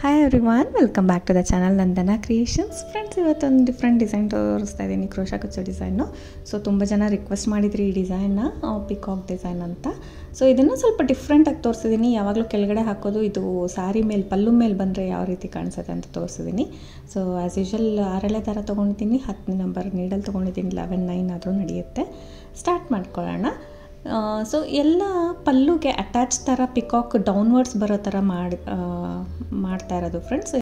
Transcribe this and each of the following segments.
Hi everyone, welcome back to the channel Nandana creations. Friends, ಇವತ್ತೊಂದು different design ತೋರಿಸ್ತಾ ಇದ್ದೀನಿ, crochet ಕುಚ್ಚು ಡಿಸೈನು. ಸೊ ತುಂಬ ಜನ ರಿಕ್ವೆಸ್ಟ್ ಮಾಡಿದ್ರಿ ಈ ಡಿಸೈನ್ನ, ಪಿಕಾಕ್ ಡಿಸೈನ್ ಅಂತ. ಸೊ ಇದನ್ನು ಸ್ವಲ್ಪ ಡಿಫ್ರೆಂಟಾಗಿ ತೋರಿಸಿದ್ದೀನಿ. ಯಾವಾಗಲೂ ಕೆಳಗಡೆ ಹಾಕೋದು, ಇದು ಸ್ಯಾರಿ ಮೇಲೆ ಪಲ್ಲು ಮೇಲೆ ಬಂದರೆ ಯಾವ ರೀತಿ ಕಾಣಿಸುತ್ತೆ ಅಂತ ತೋರಿಸಿದ್ದೀನಿ. ಸೊ ಆ್ಯಸ್ ಯೂಶುವಲ್ 6 ದಾರ ತೊಗೊಂಡಿದ್ದೀನಿ, 10 ನಂಬರ್ ನೀಡಲ್ ತೊಗೊಂಡಿದ್ದೀನಿ, 11, 9 ಆದರೂ ನಡೆಯುತ್ತೆ. ಸ್ಟಾರ್ಟ್ ಮಾಡ್ಕೊಳ್ಳೋಣ. ಸೊ ಎಲ್ಲ ಪಲ್ಲುಗೆ ಅಟ್ಯಾಚ್ ಥರ ಪಿಕಾಕ್ ಡೌನ್ವರ್ಡ್ಸ್ ಬರೋ ಥರ ಮಾಡ್ತಾ ಇರೋದು ಫ್ರೆಂಡ್ಸ್.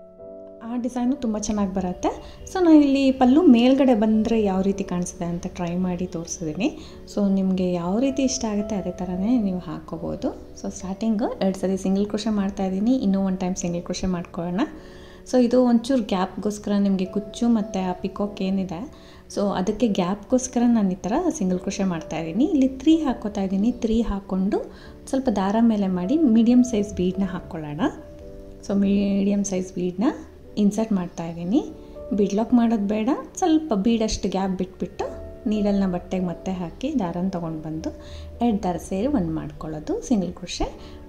ಆ ಡಿಸೈನು ತುಂಬ ಚೆನ್ನಾಗಿ ಬರುತ್ತೆ. ಸೊ ನಾನು ಇಲ್ಲಿ ಪಲ್ಲು ಮೇಲ್ಗಡೆ ಬಂದರೆ ಯಾವ ರೀತಿ ಕಾಣಿಸುತ್ತೆ ಅಂತ ಟ್ರೈ ಮಾಡಿ ತೋರಿಸಿದ್ದೀನಿ. ಸೊ ನಿಮಗೆ ಯಾವ ರೀತಿ ಇಷ್ಟ ಆಗುತ್ತೆ ಅದೇ ಥರನೇ ನೀವು ಹಾಕ್ಕೋಬೋದು. ಸೊ ಸ್ಟಾರ್ಟಿಂಗು 2 ಸರಿ ಸಿಂಗಲ್ ಕ್ರೋಶೆ ಮಾಡ್ತಾಯಿದ್ದೀನಿ, ಇನ್ನೂ 1 ಟೈಮ್ ಸಿಂಗಲ್ ಕ್ರೋಶೆ ಮಾಡ್ಕೊಳ್ಳೋಣ. ಸೊ ಇದು ಒಂಚೂರು ಗ್ಯಾಪ್ಗೋಸ್ಕರ, ನಿಮಗೆ ಕುಚ್ಚು ಮತ್ತು ಆ ಪಿಕಾಕ್ ಏನಿದೆ ಸೊ ಅದಕ್ಕೆ ಗ್ಯಾಪ್ಗೋಸ್ಕರ ನಾನು ಈ ಥರ ಸಿಂಗಲ್ ಕ್ರೋಶೆ ಮಾಡ್ತಾಯಿದ್ದೀನಿ. ಇಲ್ಲಿ 3 ಹಾಕ್ಕೋತಾ ಇದ್ದೀನಿ. 3 ಹಾಕ್ಕೊಂಡು ಸ್ವಲ್ಪ ದಾರ ಮೇಲೆ ಮಾಡಿ ಮೀಡಿಯಮ್ ಸೈಜ್ ಬೀಡನ್ನ ಹಾಕ್ಕೊಳ್ಳೋಣ. ಸೊ ಮೀಡಿಯಮ್ ಸೈಜ್ ಬೀಡನ್ನ ಇನ್ಸರ್ಟ್ ಮಾಡ್ತಾಯಿದ್ದೀನಿ. ಬೀಡ್ ಲಾಕ್ ಮಾಡೋದು ಬೇಡ, ಸ್ವಲ್ಪ ಬೀಡಷ್ಟು ಗ್ಯಾಪ್ ಬಿಟ್ಬಿಟ್ಟು ನೀಡಲ್ನ ಬಟ್ಟೆಗೆ ಮತ್ತೆ ಹಾಕಿ ದಾರನ ತೊಗೊಂಡು ಬಂದು 2 ದಾರ ಸೇರಿ 1 ಮಾಡ್ಕೊಳ್ಳೋದು ಸಿಂಗಲ್ ಕ್ರೋಶೆ.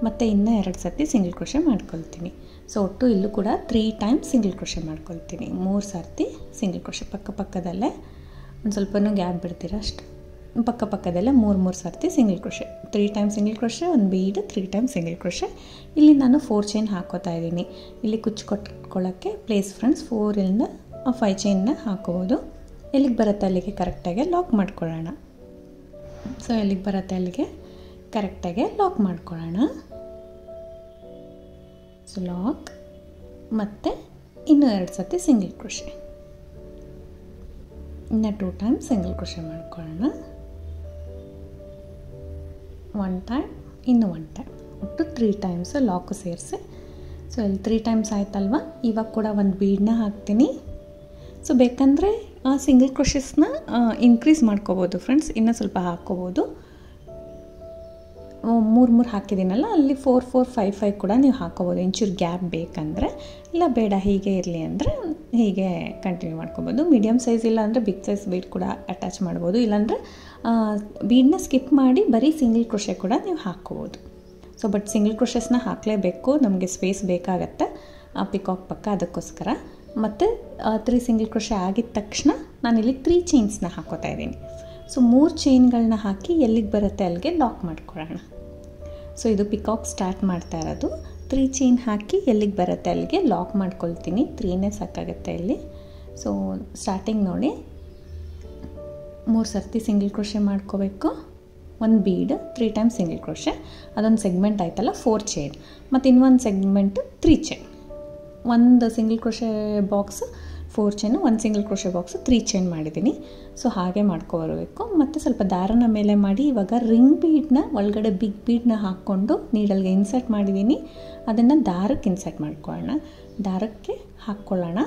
ಮತ್ತು ಇನ್ನೂ 2 ಸರ್ತಿ ಸಿಂಗಲ್ ಕ್ರೋಶೆ ಮಾಡ್ಕೊಳ್ತೀನಿ. ಸೊ ಒಟ್ಟು ಇಲ್ಲೂ ಕೂಡ 3 ಟೈಮ್ ಸಿಂಗಲ್ ಕ್ರೋಶೆ ಮಾಡ್ಕೊಳ್ತೀನಿ. 3 ಸರ್ತಿ ಸಿಂಗಲ್ ಕ್ರೋಶೆ ಪಕ್ಕದಲ್ಲೇ, ಒಂದು ಸ್ವಲ್ಪನೂ ಗ್ಯಾಪ್ ಬಿಡ್ತೀರ ಅಷ್ಟು, ಪಕ್ಕದಲ್ಲೇ 3 ಸರ್ತಿ single crochet. 3 time single crochet, 1 bead, 3 time single crochet. ಇಲ್ಲಿ ನಾನು 4 ಚೈನ್ ಹಾಕ್ಕೋತಾ ಇದ್ದೀನಿ. ಇಲ್ಲಿ ಕುಚ್ಚು ಕೊಟ್ಕೊಳ್ಳೋಕ್ಕೆ ಪ್ಲೇಸ್ ಫ್ರೆಂಡ್ಸ್ 4 ಇಂದ 5 ಚೈನ್ನ ಹಾಕೋಬೋದು. ಎಲ್ಲಿಗೆ ಬರುತ್ತೆ ಅಲ್ಲಿಗೆ ಕರೆಕ್ಟಾಗಿ ಲಾಕ್ ಮಾಡ್ಕೊಳ್ಳೋಣ. ಸೊ ಎಲ್ಲಿಗೆ ಬರುತ್ತೆ ಅಲ್ಲಿಗೆ ಕರೆಕ್ಟಾಗಿ ಲಾಕ್ ಮಾಡ್ಕೊಳ್ಳೋಣ. ಸೊ ಲಾಕ್, ಮತ್ತು ಇನ್ನೂ 2 ಸರ್ತಿ ಸಿಂಗಲ್ ಕ್ರೋಶೆ, ಇನ್ನು 2 ಟೈಮ್ ಸಿಂಗಲ್ ಕ್ರೋಶೆ ಮಾಡ್ಕೊಳ್ಳೋಣ. 1 ಟೈಮ್, ಇನ್ನು 1 ಟೈಮ್, ಒಟ್ಟು 3 ಟೈಮ್ಸ್ ಲಾಕು ಸೇರಿಸಿ. ಸೊ ಇಲ್ಲಿ 3 ಟೈಮ್ಸ್ ಆಯ್ತಲ್ವ. ಇವಾಗ ಕೂಡ 1 ಬೀಡನ್ನ ಹಾಕ್ತೀನಿ. ಸೊ ಬೇಕಂದರೆ ಆ ಸಿಂಗಲ್ ಕ್ರೋಶಸ್ನ ಇನ್ಕ್ರೀಸ್ ಮಾಡ್ಕೋಬೋದು ಫ್ರೆಂಡ್ಸ್, ಇನ್ನೂ ಸ್ವಲ್ಪ ಹಾಕ್ಕೋಬೋದು. 3 ಹಾಕಿದ್ದೀನಲ್ಲ, ಅಲ್ಲಿ 4, 5, 5 ಕೂಡ ನೀವು ಹಾಕ್ಕೋಬೋದು. ಇಂಚೂರು ಗ್ಯಾಪ್ ಬೇಕಂದರೆ, ಇಲ್ಲ ಬೇಡ ಹೀಗೆ ಇರಲಿ ಅಂದರೆ ಹೀಗೆ ಕಂಟಿನ್ಯೂ ಮಾಡ್ಕೋಬೋದು. ಮೀಡಿಯಮ್ ಸೈಜ್ ಇಲ್ಲ ಅಂದರೆ ಬಿಗ್ ಸೈಜ್ ಬೀಡ್ ಕೂಡ ಅಟ್ಯಾಚ್ ಮಾಡ್ಬೋದು. ಇಲ್ಲಾಂದರೆ ಬೀಡನ್ನ ಸ್ಕಿಪ್ ಮಾಡಿ ಬರೀ ಸಿಂಗಲ್ ಕ್ರೋಶೆ ಕೂಡ ನೀವು ಹಾಕ್ಕೋಬೋದು. ಸೊ ಬಟ್ ಸಿಂಗಲ್ ಕ್ರೋಶಸ್ನ ಹಾಕಲೇಬೇಕು, ನಮಗೆ ಸ್ಪೇಸ್ ಬೇಕಾಗತ್ತೆ ಆ ಪಿಕಾಕ್ ಪಕ್ಕ, ಅದಕ್ಕೋಸ್ಕರ. ಮತ್ತು 3 ಸಿಂಗಲ್ ಕ್ರೋಶೆ ಆಗಿದ ತಕ್ಷಣ ನಾನಿಲ್ಲಿ 3 ಚೈನ್ಸ್ನ ಹಾಕೋತಾ ಇದ್ದೀನಿ. ಸೊ 3 ಚೈನ್ಗಳನ್ನ ಹಾಕಿ ಎಲ್ಲಿಗೆ ಬರುತ್ತೆ ಅಲ್ಲಿಗೆ ಲಾಕ್ ಮಾಡ್ಕೊಳ್ಳೋಣ. ಸೊ ಇದು ಪಿಕಾಕ್ ಸ್ಟಾರ್ಟ್ ಮಾಡ್ತಾ ಇರೋದು. 3 ಚೈನ್ ಹಾಕಿ ಎಲ್ಲಿಗೆ ಬರುತ್ತೆ ಅಲ್ಲಿಗೆ ಲಾಕ್ ಮಾಡ್ಕೊಳ್ತೀನಿ. 3ನೇ ಸಾಕಾಗುತ್ತೆ ಇಲ್ಲಿ. ಸೊ ಸ್ಟಾರ್ಟಿಂಗ್ ನೋಡಿ, 3 ಸರ್ತಿ ಸಿಂಗಲ್ ಕ್ರೋಶೆ ಮಾಡ್ಕೋಬೇಕು, 1 ಬೀಡ್, 3 ಟೈಮ್ ಸಿಂಗಲ್ ಕ್ರೋಶೆ. ಅದೊಂದು ಸೆಗ್ಮೆಂಟ್ ಆಯ್ತಲ್ಲ 4 ಚೈನ್, ಮತ್ತು ಇನ್ನೊಂದು segment 3 chain. 1 single crochet box 4 chain, 1 single crochet box 3 chain ಮಾಡಿದ್ದೀನಿ. ಸೊ ಹಾಗೆ ಮಾಡ್ಕೊಬರಬೇಕು. ಮತ್ತು ಸ್ವಲ್ಪ ದಾರನ ಮೇಲೆ ಮಾಡಿ ಇವಾಗ ರಿಂಗ್ ಬೀಡನ್ನ ಒಳಗಡೆ ಬಿಗ್ ಬೀಡನ್ನ ಹಾಕ್ಕೊಂಡು ನೀಡಲ್ಗೆ ಇನ್ಸರ್ಟ್ ಮಾಡಿದ್ದೀನಿ. ಅದನ್ನು ದಾರಕ್ಕೆ ಇನ್ಸರ್ಟ್ ಮಾಡ್ಕೊಳ್ಳೋಣ, ದಾರಕ್ಕೆ ಹಾಕ್ಕೊಳ್ಳೋಣ.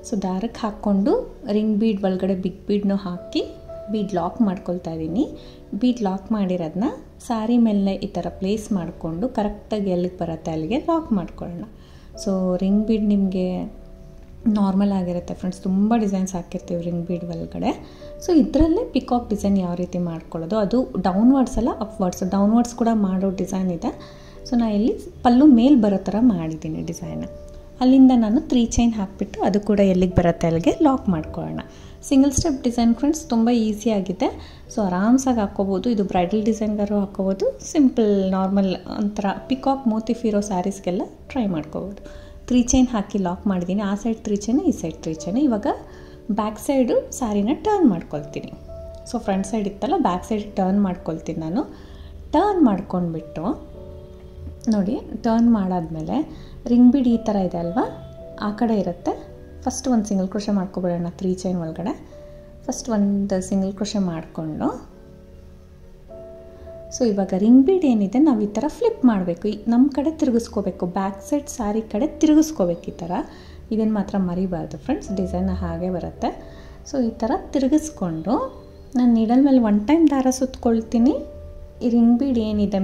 ಸೊ ದಾರಕ್ಕೆ ಹಾಕ್ಕೊಂಡು ರಿಂಗ್ ಬೀಡ್ ಒಳಗಡೆ ಬಿಗ್ ಬೀಡನ್ನೂ ಹಾಕಿ ಬೀಡ್ ಲಾಕ್ ಮಾಡ್ಕೊಳ್ತಾ ಇದ್ದೀನಿ. ಬೀಡ್ ಲಾಕ್ ಮಾಡಿರೋದನ್ನ ಸ್ಯಾರಿ ಮೇಲೆ ಈ ಥರ ಪ್ಲೇಸ್ ಮಾಡಿಕೊಂಡು ಕರೆಕ್ಟಾಗಿ ಎಲ್ಲಿಗೆ ಬರುತ್ತೆ ಅಲ್ಲಿಗೆ ಲಾಕ್ ಮಾಡ್ಕೊಳ್ಳೋಣ. ಸೊ ರಿಂಗ್ ಬೀಡ್ ನಿಮಗೆ ನಾರ್ಮಲ್ ಆಗಿರುತ್ತೆ ಫ್ರೆಂಡ್ಸ್, ತುಂಬ ಡಿಸೈನ್ಸ್ ಹಾಕಿರ್ತೀವಿ ರಿಂಗ್ ಬೀಡ್ ಒಳಗಡೆ. ಸೊ ಇದರಲ್ಲೇ ಪಿಕಾಕ್ ಡಿಸೈನ್ ಯಾವ ರೀತಿ ಮಾಡ್ಕೊಳ್ಳೋದು, ಅದು ಡೌನ್ವರ್ಡ್ಸ್ ಅಲ್ಲ ಅಪ್ವರ್ಡ್ಸ್, ಡೌನ್ವರ್ಡ್ಸ್ ಕೂಡ ಮಾಡೋ ಡಿಸೈನ್ ಇದೆ. ಸೊ ನಾನು ಇಲ್ಲಿ ಪಲ್ಲು ಮೇಲೆ ಬರೋ ಥರ ಮಾಡಿದ್ದೀನಿ ಡಿಸೈನ್. ಅಲ್ಲಿಂದ ನಾನು 3 ಚೈನ್ ಹಾಕಿಬಿಟ್ಟು ಅದು ಕೂಡ ಎಲ್ಲಿಗೆ ಬರುತ್ತೆ ಅಲ್ಲಿಗೆ ಲಾಕ್ ಮಾಡ್ಕೊಳ್ಳೋಣ. ಸಿಂಗಲ್ ಸ್ಟೆಪ್ ಡಿಸೈನ್ ಫ್ರೆಂಡ್ಸ್, ತುಂಬ ಈಸಿಯಾಗಿದೆ. ಸೊ ಆರಾಮ್ಸಾಗಿ ಹಾಕ್ಕೋಬೋದು. ಇದು ಬ್ರೈಡಲ್ ಡಿಸೈನ್ಗಾರು ಹಾಕ್ಕೋಬೋದು, ಸಿಂಪಲ್ ನಾರ್ಮಲ್ ಒಂಥರ ಪಿಕಾಕ್ ಮೋತಿಫ್ ಇರೋ ಸ್ಯಾರೀಸ್ಗೆಲ್ಲ ಟ್ರೈ ಮಾಡ್ಕೋಬೋದು. 3 ಚೈನ್ ಹಾಕಿ ಲಾಕ್ ಮಾಡಿದ್ದೀನಿ. ಆ ಸೈಡ್ 3 ಚೈನು, ಈ ಸೈಡ್ 3 ಚೈನು. ಇವಾಗ ಬ್ಯಾಕ್ ಸೈಡು ಸ್ಯಾರಿನ ಟರ್ನ್ ಮಾಡ್ಕೊಳ್ತೀನಿ. ಸೊ ಫ್ರಂಟ್ ಸೈಡ್ ಇತ್ತಲ್ಲ, ಬ್ಯಾಕ್ ಸೈಡ್ ಟರ್ನ್ ಮಾಡ್ಕೊಳ್ತೀನಿ ನಾನು. ಟರ್ನ್ ಮಾಡ್ಕೊಂಡ್ಬಿಟ್ಟು ನೋಡಿ, ಟರ್ನ್ ಮಾಡಾದಮೇಲೆ ರಿಂಗ್ ಬೀಡ್ ಈ ಥರ ಇದೆ ಅಲ್ವಾ, ಆ ಕಡೆ ಇರುತ್ತೆ. ಫಸ್ಟ್ 1 ಸಿಂಗಲ್ ಕ್ರೋಶೆ ಮಾಡ್ಕೊಬಿಡೋಣ 3 ಚೈನ್ ಒಳಗಡೆ. ಫಸ್ಟ್ 1 ಸಿಂಗಲ್ ಕ್ರೋಶೆ ಮಾಡಿಕೊಂಡು, ಸೊ ಇವಾಗ ರಿಂಗ್ ಬೀಡ್ ಏನಿದೆ ನಾವು ಈ ಥರ ಫ್ಲಿಪ್ ಮಾಡಬೇಕು, ನಮ್ಮ ಕಡೆ ತಿರುಗಿಸ್ಕೋಬೇಕು, ಬ್ಯಾಕ್ ಸೈಡ್ ಸ್ಯಾರಿ ಕಡೆ ತಿರುಗಿಸ್ಕೋಬೇಕು ಈ ಥರ. ಇದನ್ನು ಮಾತ್ರ ಮರಿಬಾರ್ದು ಫ್ರೆಂಡ್ಸ್, ಡಿಸೈನ್ ಹಾಗೆ ಬರುತ್ತೆ. ಸೊ ಈ ಥರ ತಿರುಗಿಸ್ಕೊಂಡು ನಾನು ನೀಡಲ್ ಮೇಲೆ 1 ಟೈಮ್ ದಾರ ಸುತ್ಕೊಳ್ತೀನಿ. ಈ ರಿಂಗ್ ಬೀಡ್ ಏನಿದೆ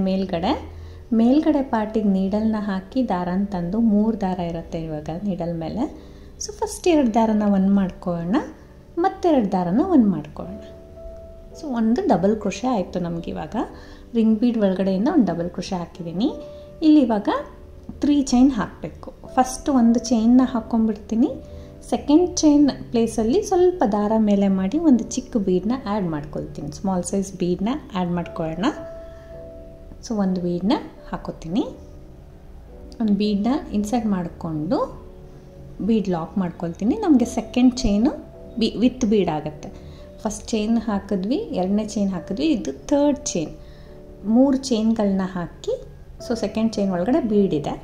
ಮೇಲ್ಗಡೆ ಪಾರ್ಟಿಗೆ ನೀಡಲ್ನ ಹಾಕಿ ದಾರನ ತಂದು 3 ದಾರ ಇರುತ್ತೆ ಇವಾಗ ನೀಡಲ್ ಮೇಲೆ. ಸೊ ಫಸ್ಟ್ 2 ದಾರನ 1 ಮಾಡ್ಕೊಳ್ಳೋಣ, ಮತ್ತೆ 2 ದಾರನ 1 ಮಾಡ್ಕೊಳ್ಳೋಣ. ಸೊ 1 ಡಬಲ್ ಕ್ರೋಶೆ ಆಯಿತು ನಮ್ಗೆ. ಇವಾಗ ರಿಂಗ್ ಬೀಡ್ ಒಳಗಡೆಯಿಂದ 1 ಡಬಲ್ ಕ್ರೋಶೆ ಹಾಕಿದ್ದೀನಿ. ಇಲ್ಲಿ ಇವಾಗ 3 ಚೈನ್ ಹಾಕಬೇಕು. ಫಸ್ಟ್ ಒಂದು ಚೈನ್ನ ಹಾಕ್ಕೊಂಡ್ಬಿಡ್ತೀನಿ. ಸೆಕೆಂಡ್ ಚೈನ್ ಪ್ಲೇಸಲ್ಲಿ ಸ್ವಲ್ಪ ದಾರ ಮೇಲೆ ಮಾಡಿ ಒಂದು ಚಿಕ್ಕ ಬೀಡನ್ನ ಆ್ಯಡ್ ಮಾಡ್ಕೊಳ್ತೀನಿ. ಸ್ಮಾಲ್ ಸೈಜ್ ಬೀಡನ್ನ ಆ್ಯಡ್ ಮಾಡ್ಕೊಳ್ಳೋಣ. ಸೊ ಒಂದು ಬೀಡನ್ನ ಹಾಕೋತೀನಿ. ಒಂದು ಬೀಡನ್ನ ಇನ್ಸರ್ಟ್ ಮಾಡಿಕೊಂಡು ಬೀಡ್ ಲಾಕ್ ಮಾಡ್ಕೊಳ್ತೀನಿ. ನಮಗೆ ಸೆಕೆಂಡ್ ಚೈನು ವಿತ್ ಬೀಡ್ ಆಗುತ್ತೆ. ಫಸ್ಟ್ ಚೈನ್ ಹಾಕಿದ್ವಿ, ಎರಡನೇ ಚೈನ್ ಹಾಕಿದ್ವಿ, ಇದು ಥರ್ಡ್ ಚೈನ್. 3 ಚೈನ್ಗಳನ್ನ ಹಾಕಿ, ಸೊ ಸೆಕೆಂಡ್ ಚೈನ್ ಒಳಗಡೆ ಬೀಡಿದೆ.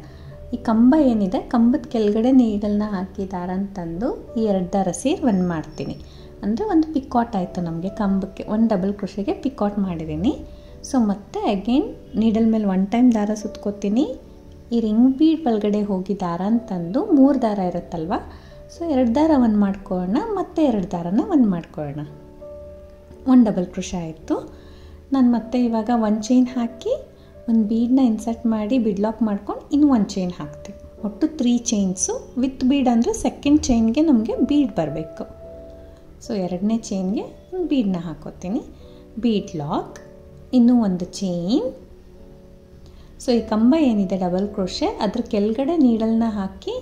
ಈ ಕಂಬ ಏನಿದೆ, ಕಂಬದ ಕೆಳಗಡೆ ನೀಡಲ್ನ ಹಾಕಿ ದಾರನ ತಂದು ಈ 2 ದಾರ ಸೇರಿ ಒಂದು ಮಾಡ್ತೀನಿ. ಅಂದರೆ ಒಂದು ಪಿಕಾಟ್ ಆಯಿತು ನಮಗೆ. ಕಂಬಕ್ಕೆ ಒಂದು ಡಬಲ್ ಕ್ರೋಶೆಗೆ ಪಿಕಾಟ್ ಮಾಡಿದ್ದೀನಿ. ಸೊ ಮತ್ತೆ ಅಗೇನ್ ನೀಡಲ್ ಮೇಲೆ 1 ಟೈಮ್ ದಾರ ಸುತ್ಕೋತೀನಿ. ಈ ರಿಂಗ್ ಬೀಡ್ ಒಳಗಡೆ ಹೋಗಿ ದಾರನ ತಂದು 3 ದಾರ ಇರುತ್ತಲ್ವ, ಸೊ 2 ದಾರ ಒಂದು ಮಾಡ್ಕೊಳ್ಳೋಣ, ಮತ್ತೆ 2 ದಾರನ ಒಂದು ಮಾಡ್ಕೊಳ್ಳೋಣ. 1 ಡಬಲ್ ಕ್ರೋಶೆ ಆಯಿತು. ನಾನು ಮತ್ತೆ ಇವಾಗ 1 ಚೈನ್ ಹಾಕಿ ಒಂದು ಬೀಡನ್ನ ಇನ್ಸರ್ಟ್ ಮಾಡಿ ಬೀಡ್ ಲಾಕ್ ಮಾಡ್ಕೊಂಡು ಇನ್ನು 1 ಚೈನ್ ಹಾಕ್ತೀನಿ. ಒಟ್ಟು 3 ಚೈನ್ಸು ವಿತ್ ಬೀಡ್. ಅಂದರೆ ಸೆಕೆಂಡ್ ಚೈನ್ಗೆ ನಮಗೆ ಬೀಡ್ ಬರಬೇಕು. ಸೊ ಎರಡನೇ ಚೈನ್ಗೆ ಬೀಡನ್ನ ಹಾಕೋತೀನಿ. ಬೀಡ್ ಲಾಕ್, ಇನ್ನೂ 1 ಚೈನ್. ಸೊ ಈ ಕಂಬ ಏನಿದೆ ಡಬಲ್ ಕ್ರೋಶೆ, ಅದ್ರ ಕೆಳಗಡೆ ನೀಡಲ್ನ ಹಾಕಿ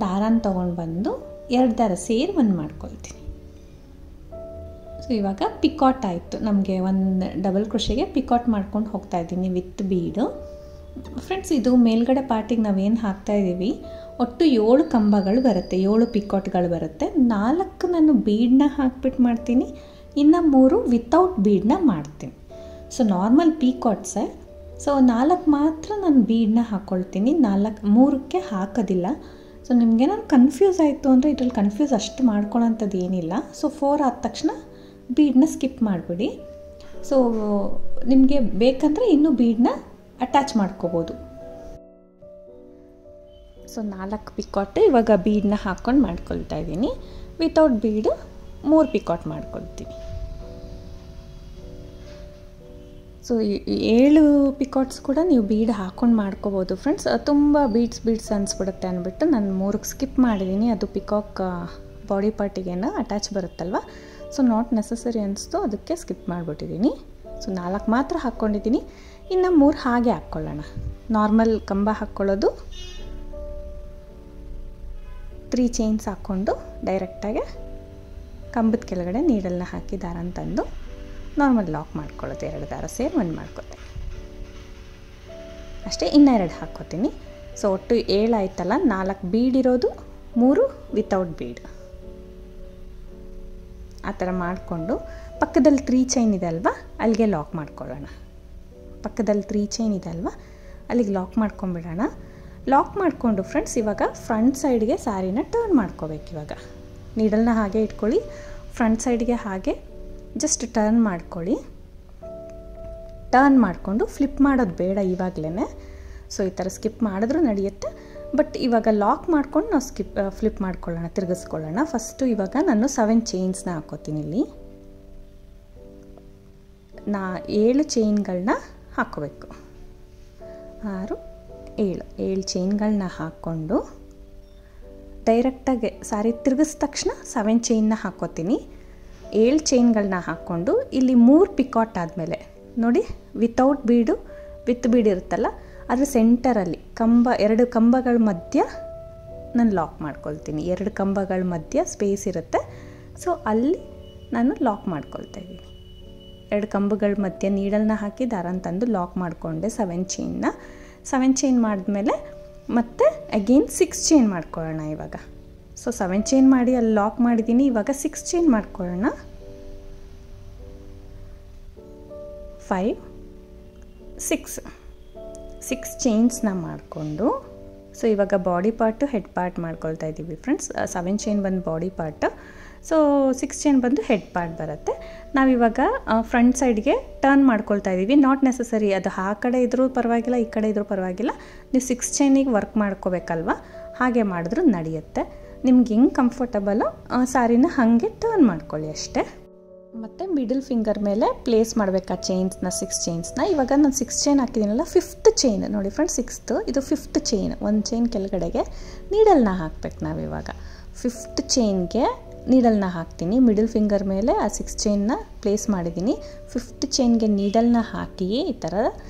ದಾರನ ತೊಗೊಂಡು ಬಂದು 2 ದಾರ ಸೇರಿ ಒಂದು ಮಾಡ್ಕೊಳ್ತೀನಿ. ಸೊ ಇವಾಗ ಪಿಕಾಟ್ ಆಯಿತು ನಮಗೆ. 1 ಡಬಲ್ ಕ್ರೋಶೆಗೆ ಪಿಕಾಟ್ ಮಾಡ್ಕೊಂಡು ಹೋಗ್ತಾ ಇದ್ದೀನಿ ವಿತ್ ಬೀಡು. ಫ್ರೆಂಡ್ಸ್, ಇದು ಮೇಲ್ಗಡೆ ಪಾರ್ಟಿಗೆ ನಾವೇನು ಹಾಕ್ತಾಯಿದ್ದೀವಿ, ಒಟ್ಟು 7 ಕಂಬಗಳು ಬರುತ್ತೆ, 7 ಪಿಕಾಟ್ಗಳು ಬರುತ್ತೆ. 4 ನಾನು ಬೀಡನ್ನ ಹಾಕ್ಬಿಟ್ಟು ಮಾಡ್ತೀನಿ, ಇನ್ನು 3 ವಿತೌಟ್ ಬೀಡನ್ನ ಮಾಡ್ತೀನಿ. So normal ಪಿಕಾಟ್ಸೇ. ಸೊ 4 ಮಾತ್ರ ನಾನು ಬೀಡನ್ನ ಹಾಕ್ಕೊಳ್ತೀನಿ, 3ಕ್ಕೆ ಹಾಕೋದಿಲ್ಲ. ಸೊ ನಿಮಗೇನಾದ್ರು ಕನ್ಫ್ಯೂಸ್ ಆಯಿತು ಅಂದರೆ ಇದ್ರಲ್ಲಿ ಕನ್ಫ್ಯೂಸ್ ಅಷ್ಟು ಮಾಡ್ಕೊಳ್ಳೋಂಥದ್ದು ಏನಿಲ್ಲ. ಸೊ 4 ಆದ ತಕ್ಷಣ ಬೀಡನ್ನ ಸ್ಕಿಪ್ ಮಾಡಿಬಿಡಿ. ಸೊ ನಿಮಗೆ ಬೇಕಂದರೆ ಇನ್ನೂ ಬೀಡನ್ನ ಅಟ್ಯಾಚ್ ಮಾಡ್ಕೋಬೋದು. ಸೊ 4 ಪಿಕಾಟ್ ಇವಾಗ ಬೀಡನ್ನ ಹಾಕ್ಕೊಂಡು ಮಾಡ್ಕೊಳ್ತಾ ಇದ್ದೀನಿ. ವಿತೌಟ್ ಬೀಡು 3 ಪಿಕಾಟ್ ಮಾಡ್ಕೊಳ್ತೀನಿ. ಸೊ 7 ಪಿಕಾಟ್ಸ್ ಕೂಡ ನೀವು ಬೀಡ್ ಹಾಕ್ಕೊಂಡು ಮಾಡ್ಕೋಬೋದು ಫ್ರೆಂಡ್ಸ್. ತುಂಬ ಬೀಡ್ಸ್ ಅನಿಸ್ಬಿಡುತ್ತೆ ಅಂದ್ಬಿಟ್ಟು ನಾನು 3ಕ್ಕೆ ಸ್ಕಿಪ್ ಮಾಡಿದ್ದೀನಿ. ಅದು ಪಿಕಾಕ್ ಬಾಡಿ ಪಾರ್ಟಿಗೇನೋ ಅಟ್ಯಾಚ್ ಬರುತ್ತಲ್ವ, ಸೊ ನಾಟ್ ನೆಸಸರಿ ಅನಿಸ್ತು, ಅದಕ್ಕೆ ಸ್ಕಿಪ್ ಮಾಡಿಬಿಟ್ಟಿದ್ದೀನಿ. ಸೊ 4 ಮಾತ್ರ ಹಾಕ್ಕೊಂಡಿದ್ದೀನಿ, ಇನ್ನು 3 ಹಾಗೆ ಹಾಕ್ಕೊಳ್ಳೋಣ. ನಾರ್ಮಲ್ ಕಂಬ ಹಾಕ್ಕೊಳ್ಳೋದು, 3 ಚೈನ್ಸ್ ಹಾಕ್ಕೊಂಡು ಡೈರೆಕ್ಟಾಗಿ ಕಂಬದ ಕೆಳಗಡೆ ನೀಡಲ್ನ ಹಾಕಿ ದಾರನ ತಂದು ನಾರ್ಮಲ್ ಲಾಕ್ ಮಾಡ್ಕೊಳ್ಳೋದು. 2 ದಾರ ಸೇರಿ ಒಂದು ಮಾಡ್ಕೊತೀನಿ ಅಷ್ಟೇ. ಇನ್ನು 2 ಹಾಕ್ಕೋತೀನಿ. ಸೊ ಒಟ್ಟು 7 ಆಯ್ತಲ್ಲ. 4 ಬೀಡ್ ಇರೋದು, 3 ವಿತೌಟ್ ಬೀಡ್. ಆ ಥರ ಮಾಡಿಕೊಂಡು ಪಕ್ಕದಲ್ಲಿ 3 ಚೈನ್ ಇದೆ ಅಲ್ವಾ, ಅಲ್ಲಿಗೆ ಲಾಕ್ ಮಾಡ್ಕೊಳ್ಳೋಣ. ಪಕ್ಕದಲ್ಲಿ 3 ಚೈನ್ ಇದೆ ಅಲ್ವಾ, ಅಲ್ಲಿಗೆ ಲಾಕ್ ಮಾಡ್ಕೊಂಬಿಡೋಣ. ಲಾಕ್ ಮಾಡಿಕೊಂಡು ಫ್ರೆಂಡ್ಸ್ ಇವಾಗ ಫ್ರಂಟ್ ಸೈಡ್ಗೆ ಸ್ಯಾರಿನ ಟರ್ನ್ ಮಾಡ್ಕೋಬೇಕು. ಇವಾಗ ನೀಡಲ್ನ ಹಾಗೆ ಇಟ್ಕೊಳ್ಳಿ, ಫ್ರಂಟ್ ಸೈಡ್ಗೆ ಹಾಗೆ ಜಸ್ಟ್ ಟರ್ನ್ ಮಾಡ್ಕೊಳ್ಳಿ. ಟರ್ನ್ ಮಾಡಿಕೊಂಡು ಫ್ಲಿಪ್ ಮಾಡೋದು ಬೇಡ ಇವಾಗಲೇ. ಸೊ ಈ ಥರ ಸ್ಕಿಪ್ ಮಾಡಿದ್ರೂ ನಡೆಯುತ್ತೆ, ಬಟ್ ಇವಾಗ ಲಾಕ್ ಮಾಡ್ಕೊಂಡು ನಾವು ಫ್ಲಿಪ್ ಮಾಡ್ಕೊಳ್ಳೋಣ, ತಿರುಗಿಸ್ಕೊಳ್ಳೋಣ. ಫಸ್ಟು ಇವಾಗ ನಾನು 7 ಚೈನ್ಸ್ನ ಹಾಕೋತೀನಿ. ಇಲ್ಲಿ 7 ಚೈನ್ಗಳನ್ನ ಹಾಕ್ಕೋಬೇಕು. 6, 7 ಚೈನ್ಗಳನ್ನ ಹಾಕ್ಕೊಂಡು ಡೈರೆಕ್ಟಾಗಿ ಸಾರಿ ತಿರುಗಿದ ತಕ್ಷಣ 7 ಚೈನ್ನ ಹಾಕ್ಕೋತೀನಿ. 7 ಚೈನ್ಗಳನ್ನ ಹಾಕ್ಕೊಂಡು ಇಲ್ಲಿ 3 ಪಿಕಾಟ್ ಆದಮೇಲೆ ನೋಡಿ, ವಿತೌಟ್ ಬೀಡು ವಿತ್ ಬೀಡ್ ಇರುತ್ತಲ್ಲ, ಅದ್ರ ಸೆಂಟರಲ್ಲಿ 2 ಕಂಬಗಳ ಮಧ್ಯ ನಾನು ಲಾಕ್ ಮಾಡ್ಕೊಳ್ತೀನಿ. 2 ಕಂಬಗಳ ಮಧ್ಯ ಸ್ಪೇಸ್ ಇರುತ್ತೆ, ಸೊ ಅಲ್ಲಿ ನಾನು ಲಾಕ್ ಮಾಡ್ಕೊಳ್ತಾ ಇದ್ದೀನಿ. 2 ಕಂಬಗಳ ಮಧ್ಯ ನೀಡಲ್ನ ಹಾಕಿ ದಾರನ ತಂದು ಲಾಕ್ ಮಾಡಿಕೊಂಡೆ 7 ಚೈನ್ನ. 7 ಚೈನ್ ಮಾಡಿದ್ಮೇಲೆ ಮತ್ತೆ ಅಗೇನ್ 6 ಚೈನ್ ಮಾಡ್ಕೊಳ್ಳೋಣ ಇವಾಗ. ಸೊ 7 ಚೈನ್ ಮಾಡಿ ಅಲ್ಲಿ ಲಾಕ್ ಮಾಡಿದ್ದೀನಿ. ಇವಾಗ 6 ಚೈನ್ ಮಾಡ್ಕೊಳ್ಳೋಣ. 5, 6 ಚೈನ್ಸ್ನ ಮಾಡಿಕೊಂಡು, ಸೊ ಇವಾಗ ಬಾಡಿ ಪಾರ್ಟು ಹೆಡ್ ಪಾರ್ಟ್ ಮಾಡ್ಕೊಳ್ತಾ ಇದ್ದೀವಿ ಫ್ರೆಂಡ್ಸ್. 7 ಚೈನ್ ಬಂದು ಬಾಡಿ ಪಾರ್ಟು, ಸೊ 6 ಚೈನ್ ಬಂದು ಹೆಡ್ ಪಾರ್ಟ್ ಬರುತ್ತೆ. ನಾವಿವಾಗ ಫ್ರಂಟ್ ಸೈಡ್ಗೆ ಟರ್ನ್ ಮಾಡ್ಕೊಳ್ತಾ ಇದ್ದೀವಿ. ನಾಟ್ ನೆಸಸರಿ ಅದು ಆ ಕಡೆ ಇದ್ರೂ ಪರವಾಗಿಲ್ಲ, ಈ ಕಡೆ ಇದ್ರೂ ಪರವಾಗಿಲ್ಲ, ನೀವು 6 ಚೈನಿಗೆ ವರ್ಕ್ ಮಾಡ್ಕೋಬೇಕಲ್ವ, ಹಾಗೆ ಮಾಡಿದ್ರೂ ನಡೆಯುತ್ತೆ. ನಿಮ್ಗೆ ಹೆಂಗೆ ಕಂಫರ್ಟಬಲೋ ಸಾರಿನ ಹಾಗೆ ಟರ್ನ್ ಮಾಡ್ಕೊಳ್ಳಿ ಅಷ್ಟೇ. ಮತ್ತು ಮಿಡಲ್ ಫಿಂಗರ್ ಮೇಲೆ ಪ್ಲೇಸ್ ಮಾಡಬೇಕು ಆ ಚೈನ್ಸ್ನ, 6 ಚೈನ್ಸ್ನ. ಇವಾಗ ನಾನು 6 ಚೈನ್ ಹಾಕಿದ್ದೀನಲ್ಲ, 5th ಚೈನ್ ನೋಡಿ ಫ್ರೆಂಡ್ಸ್, 6th ಇದು 5th ಚೈನ್. 1 ಚೈನ್ ಕೆಳಗಡೆಗೆ ನೀಡಲ್ನ ಹಾಕ್ಬೇಕು ನಾವಿವಾಗ. 5th ಚೈನ್ಗೆ ನೀಡಲ್ನ ಹಾಕ್ತೀನಿ. ಮಿಡಲ್ ಫಿಂಗರ್ ಮೇಲೆ ಆ 6 ಚೈನ್ನ ಪ್ಲೇಸ್ ಮಾಡಿದ್ದೀನಿ. 5th ಚೈನ್ಗೆ ನೀಡಲ್ನ ಹಾಕಿ ಈ ಥರ